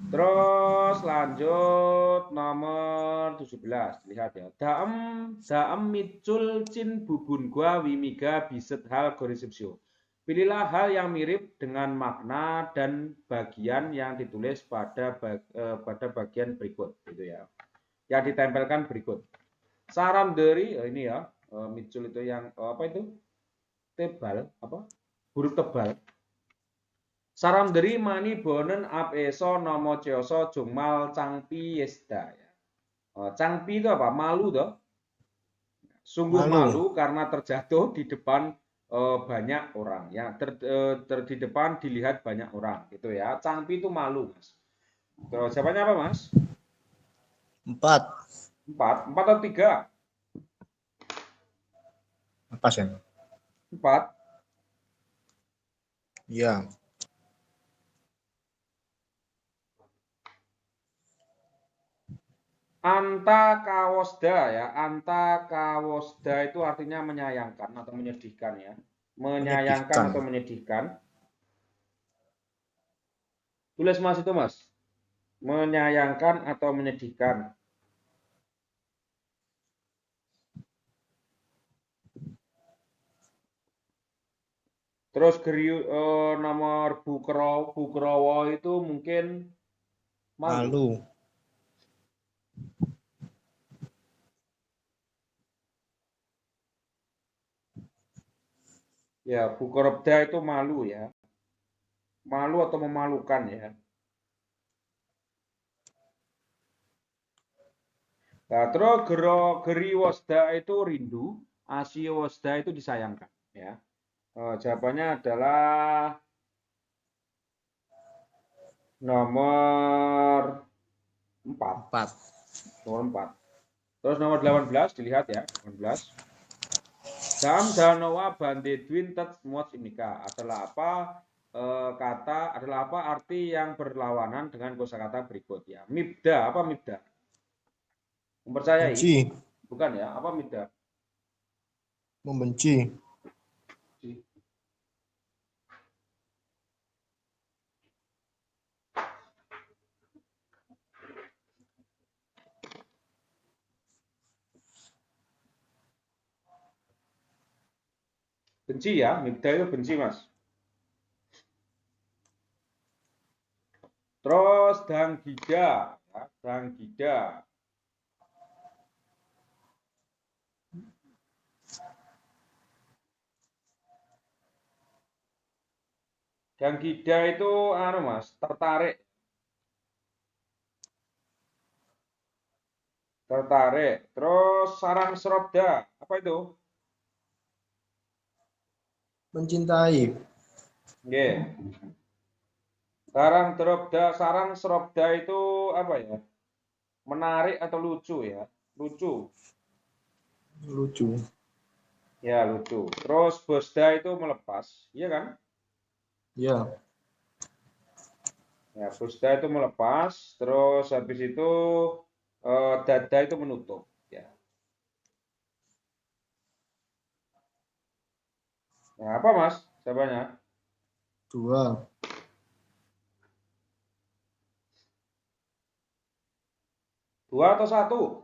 S1: Terus lanjut nomor 17. Lihat ya. Daem micul cin bubun gua wimiga biset hal gorisipsio. Pilihlah hal yang mirip dengan makna dan bagian yang ditulis pada bagian berikut gitu ya. Yang ditempelkan berikut. Saram dari ini ya, micul itu yang apa itu? Tebal apa? Huruf tebal. Saram dari mani bonen ap eso nomo ceoso jungmal cangpi yesda ya. Cangpi itu apa? Malu toh. Sungguh malu karena terjatuh di depan banyak orang ya. Di depan dilihat banyak orang gitu ya. Cangpi itu malu mas. Terus jawabannya apa mas?
S4: 4.
S1: 4 atau 3?
S4: Apa, Sam?
S1: 4.
S4: Iya.
S1: Anta kawosda ya. Anta kawosda itu artinya menyayangkan atau menyedihkan ya. Menyayangkan
S4: Menyedihkan.
S1: atau menyedihkan. Tulis Mas itu Mas. Menyayangkan atau menyedihkan. Terus nomor Bukrowo itu mungkin malu.
S4: Malu.
S1: Ya, Bukorobda itu malu ya. Malu atau memalukan ya. Nah, terus Geriwosda itu rindu, Asiwosda itu disayangkan ya. Jawabannya adalah nomor 4.
S4: 4.
S1: Nomor 4. Terus nomor 18 dilihat ya, 18. Dam Danoa Bandedwin Tet Mots Imika adalah apa? Adalah apa arti yang berlawanan dengan kosakata berikut ya. Mibda, apa mibda? Mempercayai?
S4: Benci.
S1: Bukan ya, apa mibda?
S4: Membenci.
S1: Benci ya, mibda itu benci Mas. Terus Danggida, ya, Danggida. Danggida itu anu Mas, tertarik. Tertarik. Terus sarang serobda, apa itu?
S4: Mencintai.
S1: Nggih. Sarang serobda itu apa ya? Menarik atau lucu ya? Lucu.
S4: Lucu.
S1: Ya, lucu. Terus bosda itu melepas, iya kan?
S4: Iya.
S1: Ya, bosda itu melepas, terus habis itu dada itu menutup, ya. Nah, apa Mas? Jawabannya?
S4: 2.
S1: 2 atau 1?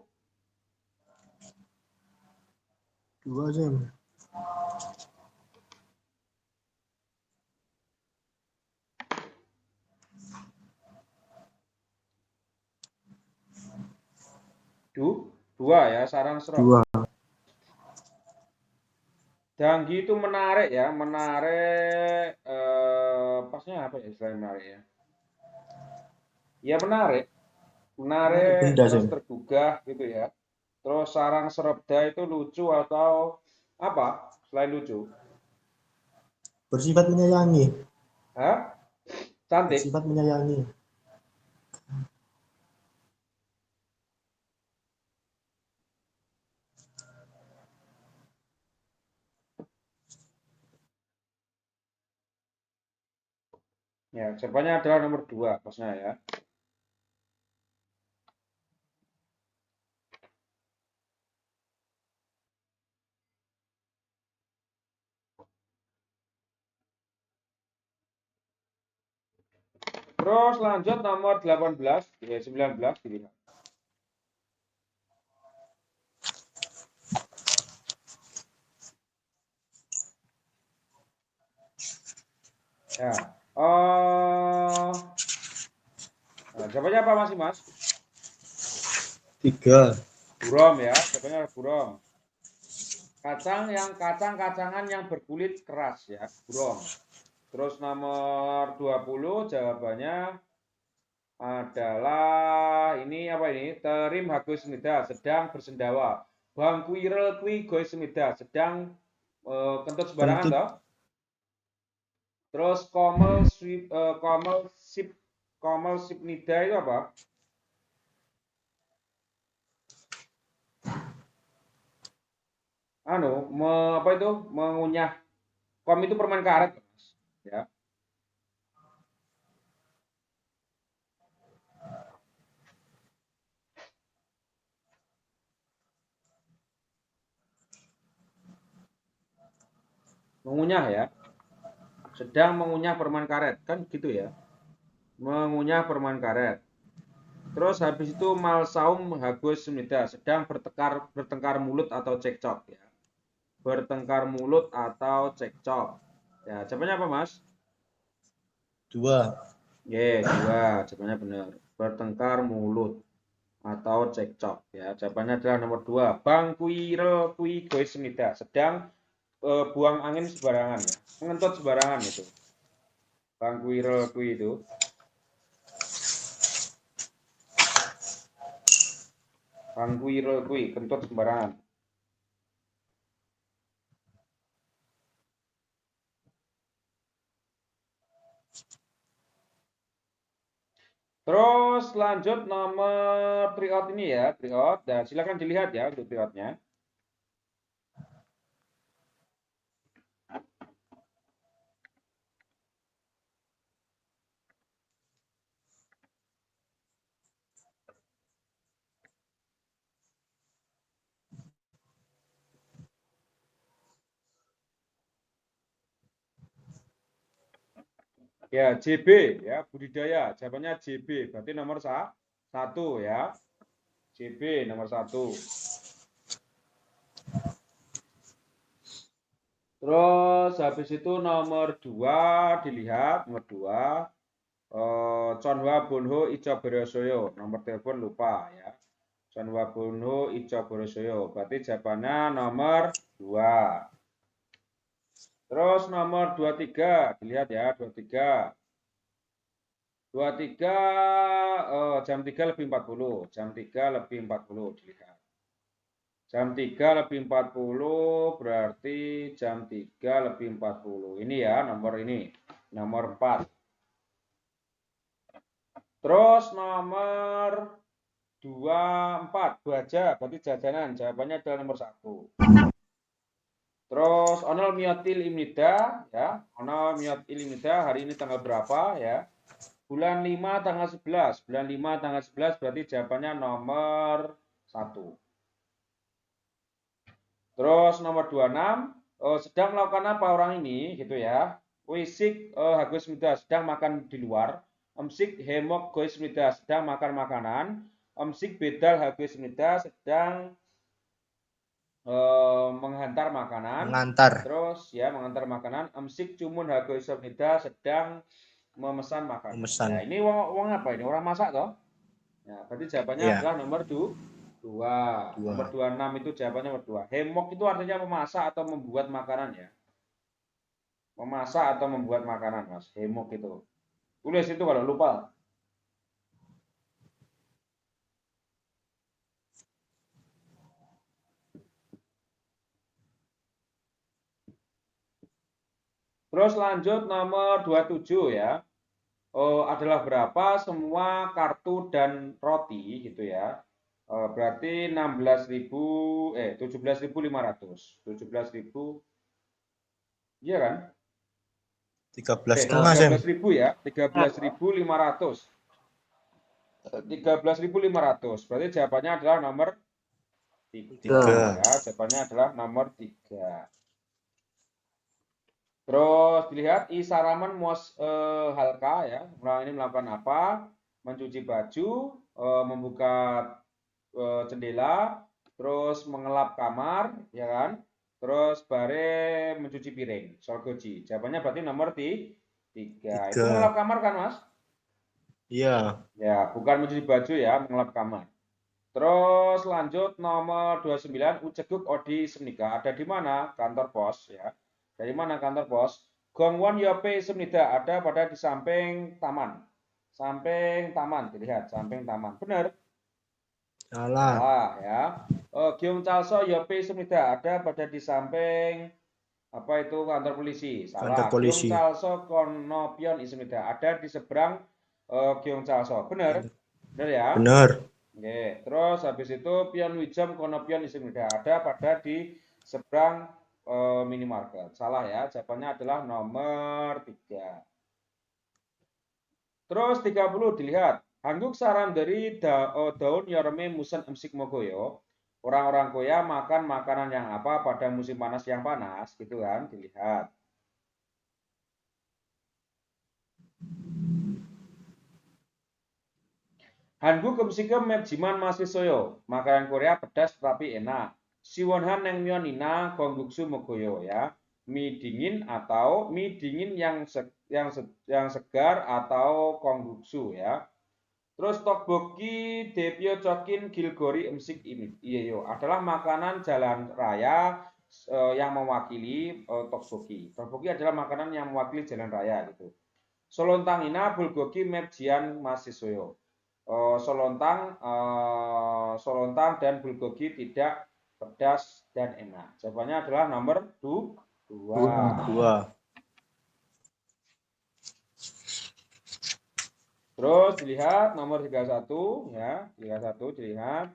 S4: 2, Sam.
S1: Dua ya, sarang serobda.
S4: 2.
S1: Danggi itu menarik ya, menarik pasnya apa ya selain menarik ya? Ya menarik,
S4: Menarik
S1: menarik
S4: benda,
S1: terus
S4: Sam.
S1: tergugah gitu ya. Terus sarang serobda itu lucu atau apa selain lucu?
S4: Bersifat menyayangi.
S1: Hah? Cantik?
S4: Bersifat menyayangi.
S1: Ya, jawabannya adalah nomor 2 pasnya ya. Terus lanjut nomor 18, 19 dilihat. Ya. Nah, jawabannya apa masih Mas?
S4: 3.
S1: Burom ya, jawabannya burom. Kacang-kacangan yang berkulit keras ya, burom. Terus nomor 20 jawabannya adalah ini apa ini? Terim hagus semida sedang bersendawa. Bang kuirel kui goy semida sedang kentut sembarangan
S4: Kentut.
S1: toh. Terus komel sipnida itu apa? apa itu mengunyah kom itu permen karet, Mas. Ya. Mengunyah ya. Sedang mengunyah permen karet, kan gitu ya. Mengunyah permen karet. Terus habis itu malsaum hagus semida, sedang bertengkar mulut atau cekcok ya. Bertengkar mulut atau cekcok. Ya, jawabannya apa, Mas?
S4: 2.
S1: Dua. Jawabannya benar. Bertengkar mulut atau cekcok ya. Jawabannya adalah nomor 2. Bang kuirel kui gois semida, sedang buang angin sembarangan ya. Mengentut sembarangan itu. Bang kuirel kui itu. Bang kuirel kui kentut sembarangan. Terus lanjut nomor triot ini ya, triot. Dan silakan dilihat ya untuk triotnya. Ya, JB ya, budidaya. Jawabannya JB. Berarti nomor 1 ya. JB nomor 1. Terus habis itu nomor 2 dilihat, nomor 2 Chonhwa Bunho Ijo Borosoyo. Nomor telepon lupa ya. Chonhwa Bunho Ijo Borosoyo. Berarti jawabannya nomor 2. Terus nomor 23 dilihat ya, 23. 23 jam 3 lebih 40. Jam 3 lebih 40 dilihat. Jam 3 lebih 40 berarti jam 3 lebih 40. Ini ya nomor ini. Nomor 4. Terus nomor 24 baja berarti jajanan. Jawabannya adalah nomor 1. Terus onol miotil imnida ya. Onol miotil imnida hari ini tanggal berapa ya? Bulan 5 tanggal 11. Bulan 5 tanggal 11 berarti jawabannya nomor 1. Terus nomor 26, sedang melakukan apa orang ini gitu ya. Wisik hagus mida sedang makan di luar. Emsik hemok gois mida sedang makan makanan. Emsik bedal hagus mida sedang menghantar makanan.
S4: Mengantar.
S1: Terus ya mengantar makanan. Emsik cumun hagus mida sedang memesan makanan.
S4: Memesan.
S1: Nah, ini wong apa ini? Orang masak toh? Ya, berarti jawabannya
S4: Iya.
S1: adalah nomor 2. Nomor 26 itu jawabannya nomor 2. Hemok itu artinya memasak atau membuat makanan ya. Memasak atau membuat makanan, Mas. Hemok itu. Tulis itu kalau lupa. Terus lanjut nomor 27 ya. Adalah berapa semua kartu dan roti gitu ya. Berarti 17.500. 17.000. Iya kan? 13.000 ya. 13.500. 13.500. Berarti jawabannya adalah nomor 3. Ya, jawabannya adalah nomor 3. Terus dilihat Isaraman Mos Halka ya. Orang ini melakukan apa? Mencuci baju, membuka jendela, terus mengelap kamar, ya kan? Terus bare mencuci piring, solgoji. Jawabannya berarti nomor 3. Itu mengelap kamar kan, Mas?
S4: Iya.
S1: Ya, bukan mencuci baju ya, mengelap kamar. Terus lanjut nomor 29, Uceguk Odi Semnika. Ada di mana? Kantor pos ya. Dari mana kantor pos? Gongwon Yope Semnida ada pada di samping taman. Samping taman, dilihat samping taman. Benar? Salah ya. Gyeong Chalso Yope Semnida ada pada di samping apa itu kantor polisi. Salah. Gyeong Chalso Konopion Semnida ada di seberang Gyeong Chalso. Benar? Benar ya? Benar. Oke, terus habis itu pion wijam konopion Semnida ada pada di seberang minimarket. Salah ya, jawabannya adalah nomor 3. Terus 30 dilihat. Hangguk saramdari daun yorme musen emsik mogoyo. Orang-orang Korea makan makanan yang apa pada musim panas yang panas, gitu kan, dilihat. Hangguk kemsikem mepjiman masih soyo. Makanan Korea pedas tapi enak. Siwonhan yang mionina kongguksu mogoyo ya. Mie dingin atau mie dingin yang segar atau kongguksu ya. Terus tteokbokki depyo chokin gilgori emsik ini. Iya adalah makanan jalan raya yang mewakili tteokbokki. Tteokbokki adalah makanan yang mewakili jalan raya gitu. Solontangina bulgogi mepjian masisoyo. Solontang dan bulgogi tidak pedas dan enak. Jawabannya adalah nomor 2. Terus dilihat nomor 31 ya, 31 dilihat.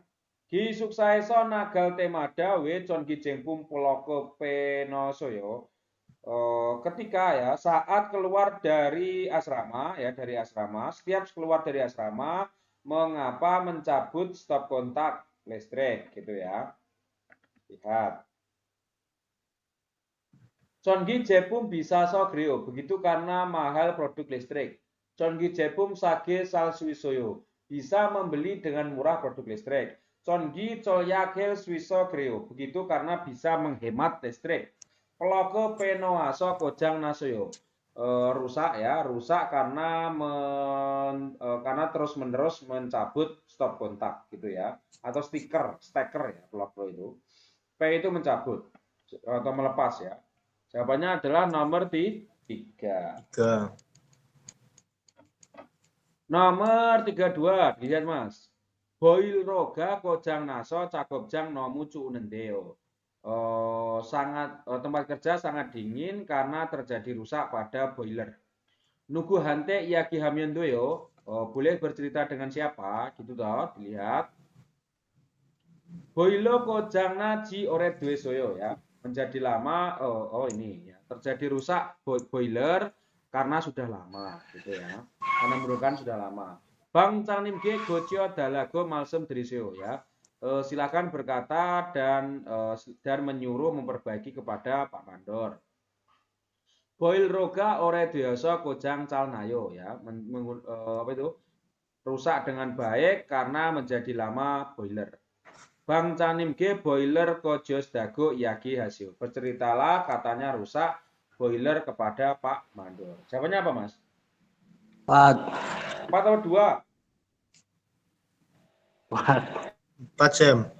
S1: Gi suksaeso nagal temada we con gijengpum poloko penosoyo. Ketika ya saat keluar dari asrama ya, dari asrama, setiap keluar dari asrama mengapa mencabut stop kontak listrik gitu ya. Lihat. Chongi Jepum bisa so greo, begitu karena mahal produk listrik. Chongi Jepum sage sal suisoyo, bisa membeli dengan murah produk listrik. Chongi Cholyakil Swiso greo, begitu karena bisa menghemat listrik. Peloko penoaso kojang nasoyo, rusak ya, rusak karena karena terus-menerus mencabut stop kontak gitu ya, atau steker ya peloko itu. P itu mencabut atau melepas ya. Jawabannya adalah nomor 3. Nomor 32, dilihat Mas. Boil roga kojang naso cakobjang nomu cuunendeo. Tempat kerja sangat dingin karena terjadi rusak pada boiler. Nugu hante yaki hamyon doyo. Boleh bercerita dengan siapa? Gitu toh, dilihat. Boilo kojang naji ore due soyo ya. Menjadi lama, ini ya. Terjadi rusak boiler karena sudah lama gitu ya. Karena memerlukan sudah lama. Bang Canimge gocio dalago malsem driseo ya. Silakan berkata dan menyuruh memperbaiki kepada Pak Mandor. Boil roga ore dioso kojang calnayo ya. Apa itu? Rusak dengan baik karena menjadi lama boiler. Bang Canimge boiler kojos dago yaki hasil. Berceritalah katanya rusak boiler kepada Pak Mandor. Jawabannya apa Mas? 4 atau 2?
S4: 4 Sam.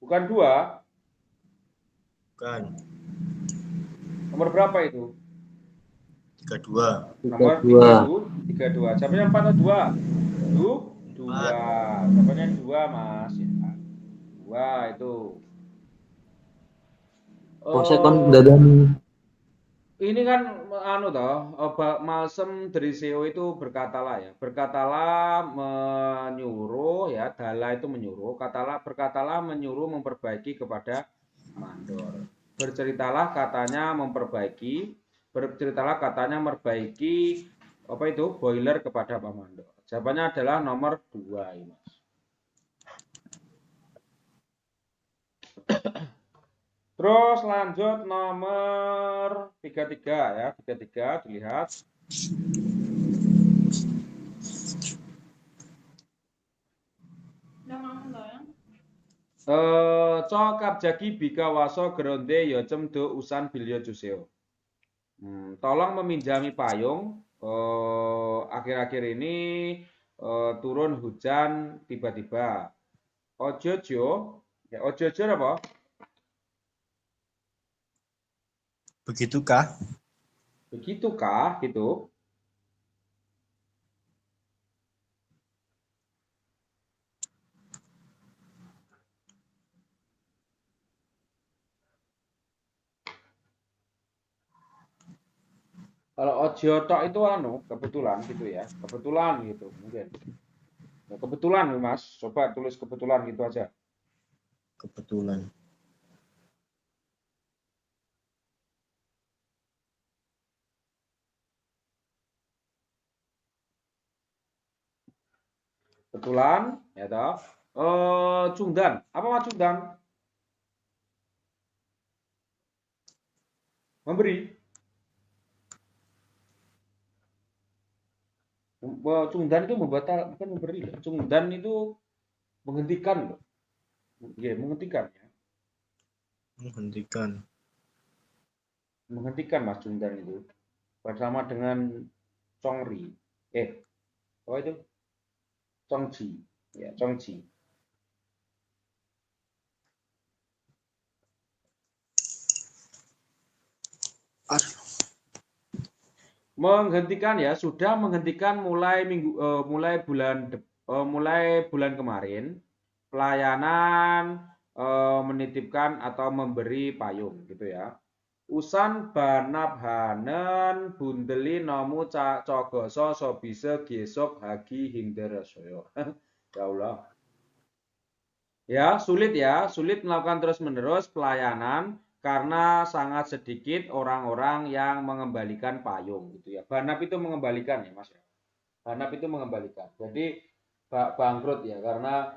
S1: Bukan 2?
S4: Bukan.
S1: Nomor berapa itu?
S4: 32.
S1: Nomor 32. Jawabannya 4 atau 2? 2. Jawabannya 2 Mas. Ya. 2 itu. Ini kan Malsem Driseo itu berkatalah ya. Berkatalah menyuruh ya, dala itu menyuruh, berkatalah menyuruh memperbaiki kepada Mandor. Berceritalah katanya memperbaiki apa itu? Boiler kepada Pak Mandor. Jawabannya adalah nomor 2 ini, Mas. Terus lanjut nomor 33 ya, 33 dilihat. Cokap jagi bika waso geronde yocem do usan bilyo juseo. Tolong meminjami payung. Akhir-akhir ini turun hujan tiba-tiba. Ojojo, ya ojojo apa?
S4: Begitukah?
S1: Begitukah gitu? Kalau ojo tok itu kebetulan gitu ya. Kebetulan gitu mungkin. Ya, kebetulan Mas, coba tulis kebetulan gitu aja.
S4: Kebetulan.
S1: Kebetulan, ya toh. Cungdan. Apa mak cungdan? Memberi. Cungdan itu membatal, bukan memberi. Cungdan itu menghentikan loh. Ya, menghentikan ya.
S4: Menghentikan.
S1: Menghentikan Mas Cungdan itu. Bersama dengan Congri. Apa itu? Congji. Ya, Congji. Menghentikan ya, sudah menghentikan mulai bulan kemarin pelayanan menitipkan atau memberi payung gitu ya. Usan banabhanen bundeli nomu cogoso sobise gesok hagi hingderesoyo. Ya Allah. Ya, sulit melakukan terus-menerus pelayanan karena sangat sedikit orang-orang yang mengembalikan payung gitu ya. Banap itu mengembalikan ya, Mas ya. Banap itu mengembalikan. Jadi bangkrut ya karena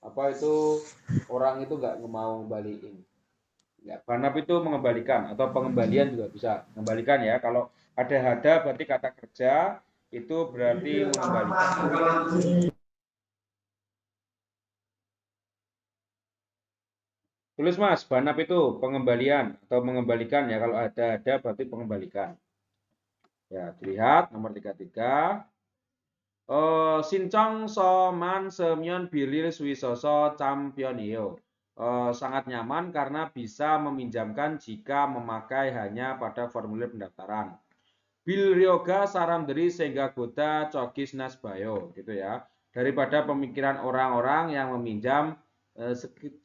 S1: apa itu orang itu nggak mau ngembaliin. Ya, banap itu mengembalikan atau pengembalian juga bisa mengembalikan ya. Kalau ada berarti kata kerja itu berarti mengembalikan. Tulis Mas, banap itu pengembalian atau mengembalikan ya. Kalau ada berarti pengembalikan. Ya, dilihat nomor 33. Sincong soman semyon bilil suwisoso championio. Sangat nyaman karena bisa meminjamkan jika memakai hanya pada formulir pendaftaran. Bil Ryoga Saramderi sehingga goda Cogis Nasbayo gitu ya. Daripada pemikiran orang-orang yang meminjam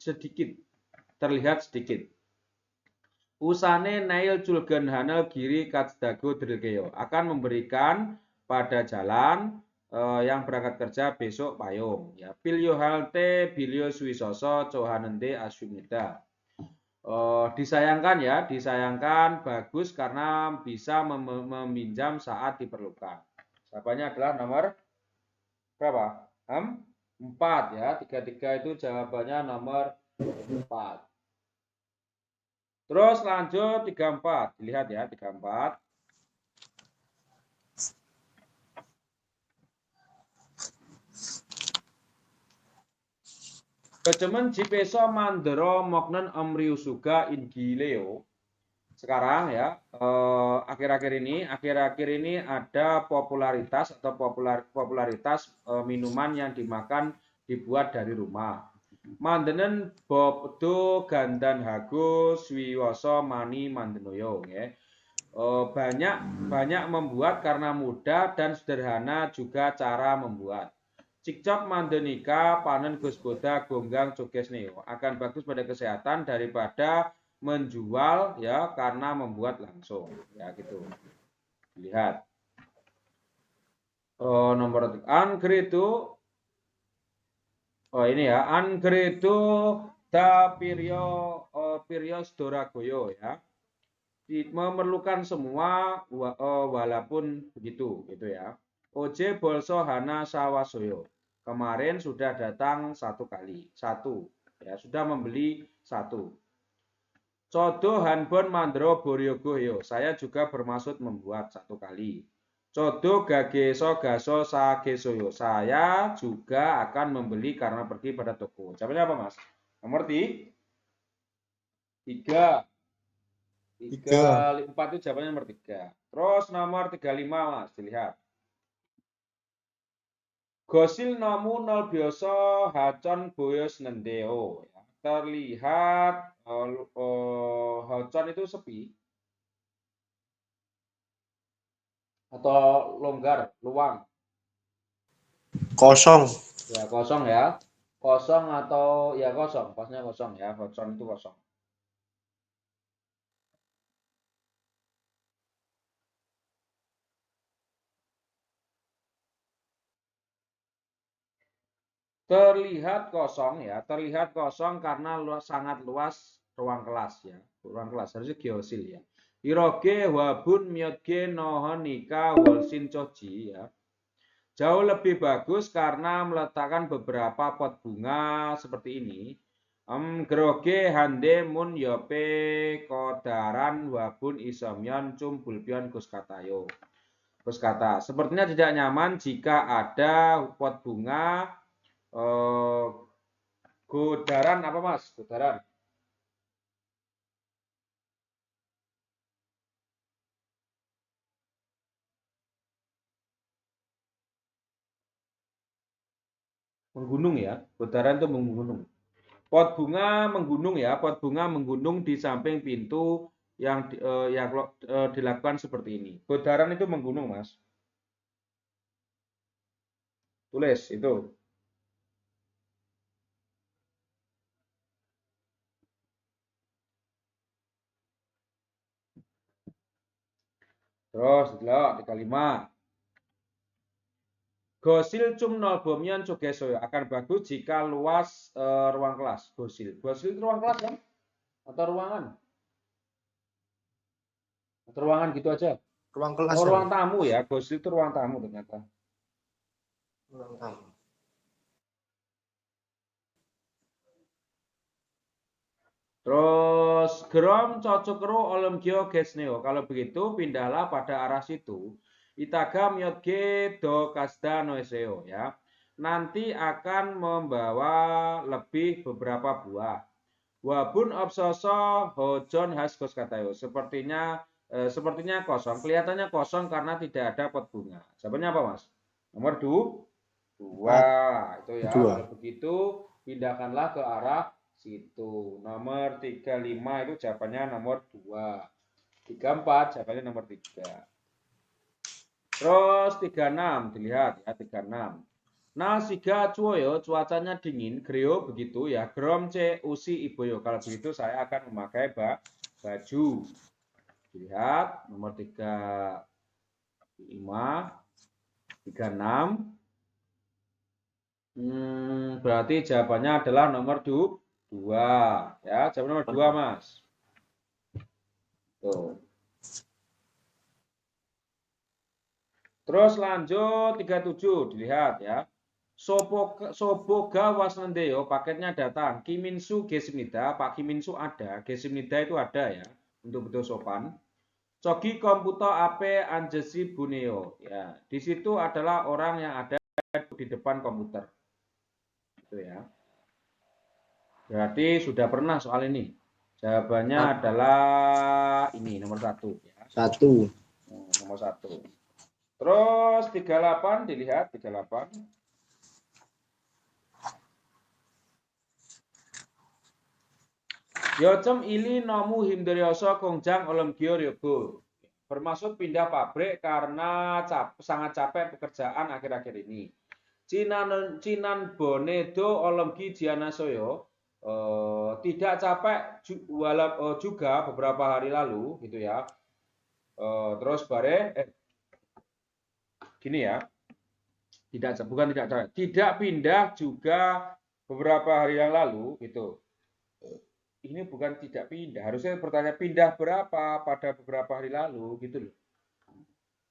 S1: sedikit, terlihat sedikit. Usane Nail Julgen Hanel Giri Katsdago Drilkeo akan memberikan pada jalan yang berangkat kerja besok payung ya. Pilio halte bilio suwisoso cohanende aswimida. Disayangkan bagus karena bisa meminjam saat diperlukan. Jawabannya adalah nomor berapa? 4 ya. 33 itu jawabannya nomor 4. Terus lanjut 34. Dilihat ya 34. Kejemen jipeso mandero moknen amriusuga ingileo. Sekarang ya akhir-akhir ini ada popularitas minuman yang dibuat dari rumah. Mandenen bobdo gandan hago swiwoso mani mandenoyo ya. Banyak membuat karena mudah dan sederhana juga cara membuat. Cikcok mandenika panen gosboda gonggang joges neo akan bagus pada kesehatan daripada menjual ya karena membuat langsung ya gitu. Lihat nomor angkredo ini ya angkredo da Pirios Doragoyo ya memerlukan semua walaupun begitu gitu ya. Oje bolso hana sawasoyo kemarin sudah datang satu ya sudah membeli satu. Codo hanbon mandro boryogoyo. Saya juga bermaksud membuat satu kali. Codo gageso gaso sagesoyo. Saya juga akan membeli karena pergi pada toko. Jawabannya apa Mas? Nomor 3. 4 itu jawabannya nomor 3. Terus nomor 35 Mas, dilihat. Gosil nomu nol bioso hacon boyos nendeo. Terlihat hacon itu sepi atau longgar, luang.
S4: Kosong.
S1: Ya, kosong ya. Kosong atau ya kosong, pasnya kosong ya. Hacon itu kosong. Terlihat kosong ya, terlihat kosong karena sangat luas ruang kelas ya. Ruang kelas harusnya geosil ya. Iroge wabun myotge nohonika wolsin choji ya. Jauh lebih bagus karena meletakkan beberapa pot bunga seperti ini. Groge hande mun yope kodaran wabun isomyon cum bulbion kuskatayo. Kuskata, sepertinya tidak nyaman jika ada pot bunga godaran apa mas? Godaran. Menggunung ya, godaran itu menggunung. Pot bunga menggunung ya, pot bunga menggunung di samping pintu yang dilakukan seperti ini. Godaran itu menggunung mas. Tulis itu. Terus delok 35. Gosil cum nol bomian sugesoyo akan bagus jika luas ruang kelas. Gosil. Gosil itu ruang kelas kan? Atau ruangan? Atau ruangan gitu aja.
S4: Ruang kelas.
S1: Oh, ruang tamu ya. Gosil itu ruang tamu ternyata.
S4: Ruang tamu.
S1: Terus grom cocokro olem geo gesneo. Kalau begitu pindahlah pada arah situ. Itaga myotge do kasda noeseo ya. Nanti akan membawa lebih beberapa buah. Wabun obsoso hojon has koskatayo. Sepertinya kosong. Kelihatannya kosong karena tidak ada pot bunga. Jawabannya apa mas? Nomor 2. Itu ya. Kalau begitu pindahkanlah ke arah situ. Nomor 35 itu jawabannya nomor 2. 34 jawabannya nomor 3. Terus 36 dilihat ya 36. Nah siga cuoyo cuacanya dingin, greo begitu ya. Grom c usi iboyo. Kalau begitu saya akan memakai baju. Dilihat nomor 35, 36. Berarti jawabannya adalah nomor 2 ya. Jawaban nomor 2 mas. Tuh. Terus lanjut 37 dilihat ya. Soboga wasnendeo paketnya datang. Kiminsu gesimnida, Pak Kiminsu ada, gesimnida itu ada ya untuk betul sopan. Cogi komputer AP Anjesi Buneo ya. Di situ adalah orang yang ada di depan komputer. Itu ya. Berarti sudah pernah soal ini. Jawabannya adalah ini nomor 1 ya.
S4: 1.
S1: Nomor 1. Terus 38 dilihat 38. Yocem ili nomu himdryoso kongjang olem gyoryogo. Bermaksud pindah pabrik karena sangat capek pekerjaan akhir-akhir ini. Cinan bonedo olem gi jianasoyo tidak capek juga beberapa hari lalu gitu ya. Terus gini ya. Tidak pindah juga beberapa hari yang lalu gitu. Ini bukan tidak pindah, harusnya bertanya pindah berapa pada beberapa hari lalu gitu loh.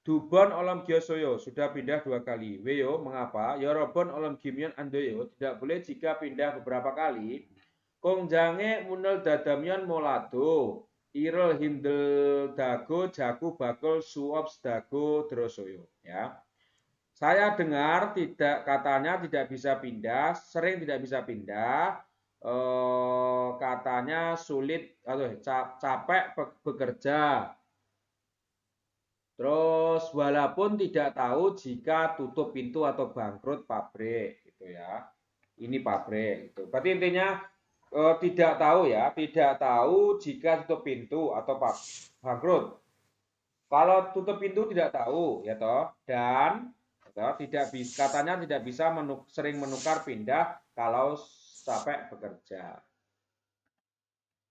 S1: Dubon olem gyosoyo sudah pindah 2 kali. Weyo mengapa? Yorobon olem gimyon andoyo tidak boleh jika pindah beberapa kali. Kongjange munel dadamyon molado. Irel hindel dago jaku bakul suops dago drosoyo ya. Saya dengar katanya tidak bisa pindah, sering tidak bisa pindah. Katanya sulit atau capek bekerja. Terus walaupun tidak tahu jika tutup pintu atau bangkrut pabrik gitu ya. Ini pabrik itu. Berarti intinya tidak tahu ya, tidak tahu jika tutup pintu atau bangkrut. Kalau tutup pintu tidak tahu ya toh, dan katanya tidak bisa sering menukar pindah kalau capek bekerja.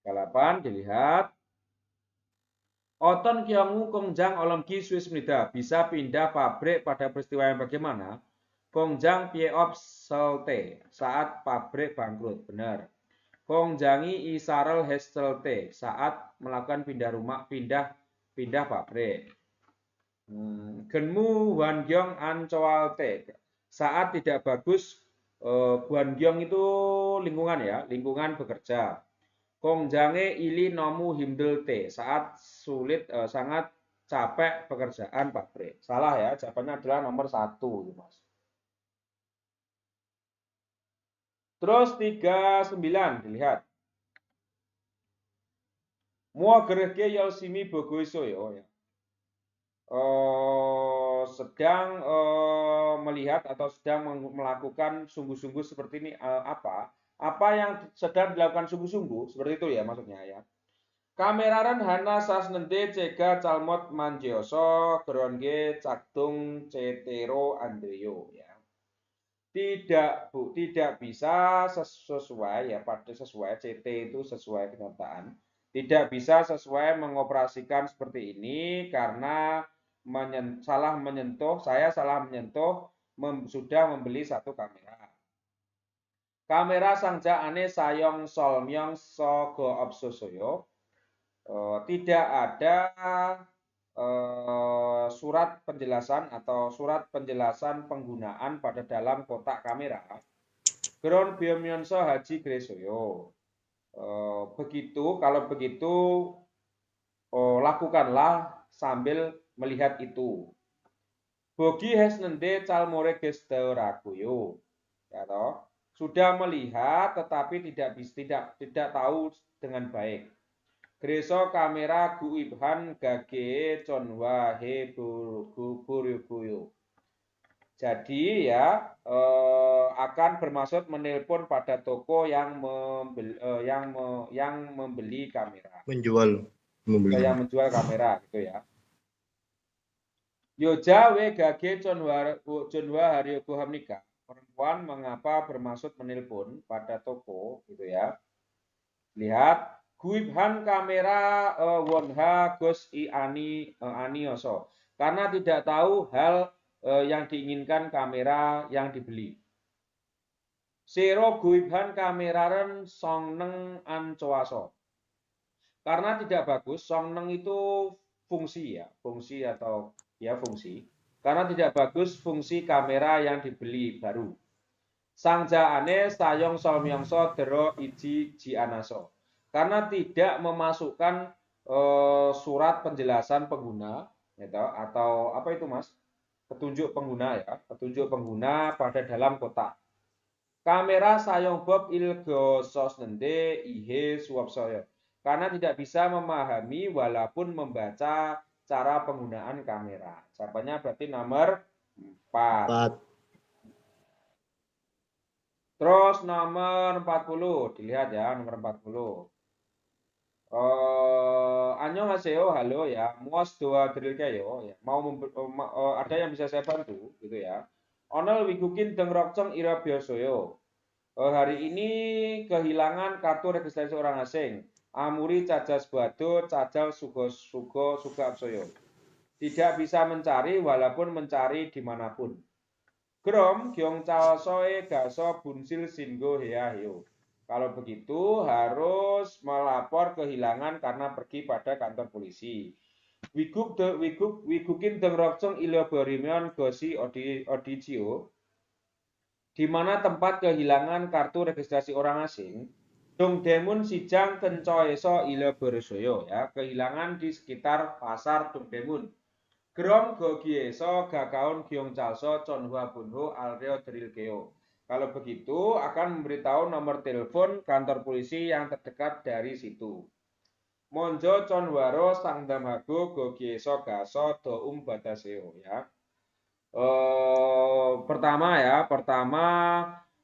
S1: 8 dilihat. Oton Kyongu Kongjang Olomgi Swiss Mida bisa pindah pabrik pada peristiwa yang bagaimana? Kongjang Pieop Selte saat pabrik bangkrut. Benar. Kongjangi Isarel Hestelte saat melakukan pindah pabrik. Genmu Hwangyong Ancoalte. Saat tidak bagus, Hwangyong itu lingkungan ya, lingkungan bekerja. Kongjange ili nomu himdelte. Saat sulit, sangat capek pekerjaan pabrik. Salah ya, jawabannya adalah nomor 1. Mas. Terus 39, dilihat. Mua gereke yosimi bogoiso ya. Sedang melihat atau sedang melakukan sungguh-sungguh seperti ini apa yang sedang dilakukan sungguh-sungguh seperti itu ya maksudnya ya. Kameraran hana sasnende cega calmot manjioso geronge caktung cetero andrio ya. Tidak bisa sesuai ya pada sesuai CT itu sesuai kenyataan. Tidak bisa sesuai mengoperasikan seperti ini karena salah menyentuh sudah membeli satu kamera. Kamera sangja ane sayong solmyong sogo obsosoyo. Tidak ada surat penjelasan atau surat penjelasan penggunaan pada dalam kotak kamera. Geron biomyonso haji gresoyo. Kalau begitu lakukanlah sambil melihat itu. Bogi hesnende calmore gestaurakuyo. Ya toh, sudah melihat tetapi tidak tahu dengan baik. Greso kamera guibhan gage chonwa he buryukuyo. Jadi ya akan bermaksud menelpon pada toko yang membeli kamera. Yang menjual kamera gitu ya. Yoja we gage chonwa haryoku hamnika. Perempuan mengapa bermaksud menelpon pada toko gitu ya. Lihat guibhan kamera wonha gos i anioso. Karena tidak tahu hal yang diinginkan kamera yang dibeli. Sero guibhan kameraran songneng ancoaso. Karena tidak bagus, songneng itu fungsi ya, fungsi atau ya fungsi. Karena tidak bagus fungsi kamera yang dibeli baru. Sangja ane sayong solmyongso dero iji jianaso. Karena tidak memasukkan surat penjelasan pengguna gitu, atau apa itu Mas? Petunjuk pengguna ya, petunjuk pengguna pada dalam kotak. Kamera sayong bob ilgo sosnende ihe suwapsoyo. Karena tidak bisa memahami walaupun membaca cara penggunaan kamera. Jawabannya berarti nomor 4. Terus nomor 40, dilihat ya nomor 40. Annyeonghaseyo, halo ya. Muas doa drilkeyo ya. Ada yang bisa saya bantu gitu ya. Onol wigukin dengrokcong ira biosoyo. Hari ini kehilangan kartu registrasi orang asing. Amuri cajas bado, cajal suga absoyo. Tidak bisa mencari walaupun mencari dimanapun. Grom gyong soe gaso bunsil singo hea heo. Kalau begitu harus melapor kehilangan karena pergi pada kantor polisi. Wigukin dengrokcong ilo borimion gosi odicio. Di mana tempat kehilangan kartu registrasi orang asing. Dong Demun Sijang Kencoeso ilo Borosoyo ya, kehilangan di sekitar pasar Dong Demun. Grom Gogieso Gakaun Gyong Chalso Chonhua Bunho Alreo Drilkeo. Kalau begitu akan memberitahu nomor telepon kantor polisi yang terdekat dari situ. Monjo Chonwaro Sangdamhago Gogieso Gaso Doum Bataseo ya. Pertama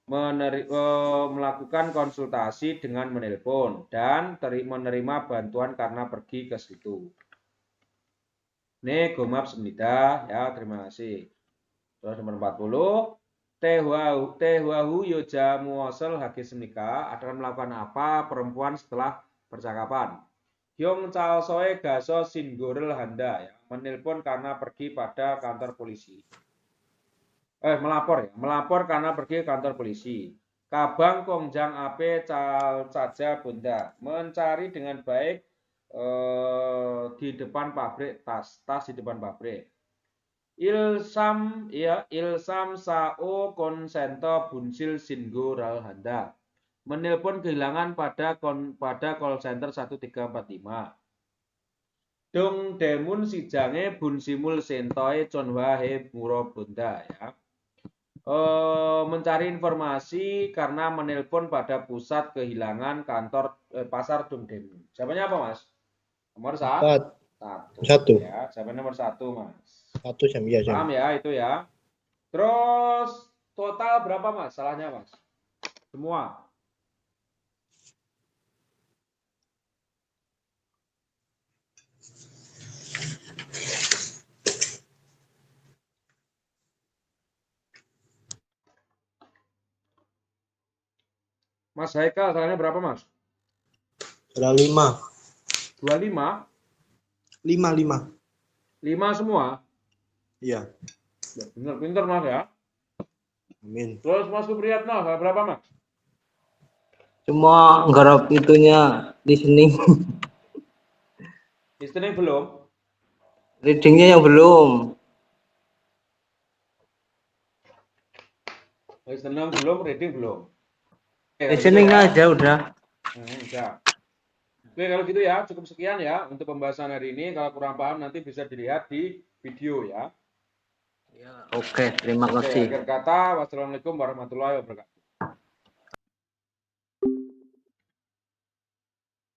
S1: melakukan konsultasi dengan menelpon dan menerima bantuan karena pergi ke situ. Nih, gomap semida ya, terima kasih. Terus nomor 40, Tehwahu Yoja Muosel Hage Semnika akan melakukan apa perempuan setelah percakapan. Hyong Chalsoe Gaso Singorel Handa ya, menelpon karena pergi pada kantor polisi. Melapor karena pergi ke kantor polisi. Kabang Kongjang Ape Caja Bunda mencari dengan baik di depan pabrik tas di depan pabrik. Ilsam ya Ilsam Sao Konsento Bunsil Singgo Ralhanda menelpon kehilangan pada call center 1345. Dong Demun Sijange Bunsimul Sentoe Chonhwa He Muro Bunda ya. Mencari informasi karena menelpon pada pusat kehilangan kantor pasar Dongdaemun. Siapanya apa, Mas? Nomor
S4: Satu.
S1: Ya, siapa nomor 1, Mas?
S4: Satu jam ya jam.
S1: Paham ya itu ya. Terus total berapa, Mas? Salahnya, Mas? Semua. Mas Haikal, salahnya berapa, Mas?
S4: Salah 5.
S1: 25?
S4: 5.
S1: 5 semua?
S4: Iya.
S1: Ya, pinter-pinter, Mas ya.
S4: Amin.
S1: Terus Mas Supriyatno, salah berapa, Mas?
S3: Cuma nggarap itunya listening.
S1: Listening belum?
S3: Readingnya yang belum.
S1: Listening belum, reading belum. Oke,
S3: Listeningnya
S1: gitu
S3: aja udah.
S1: Udah. Oke, kalau gitu ya, cukup sekian ya untuk pembahasan hari ini. Kalau kurang paham nanti bisa dilihat di video ya.
S3: Oke, terima
S1: Oke,
S3: kasih.
S1: akhir kata, wassalamualaikum warahmatullahi wabarakatuh.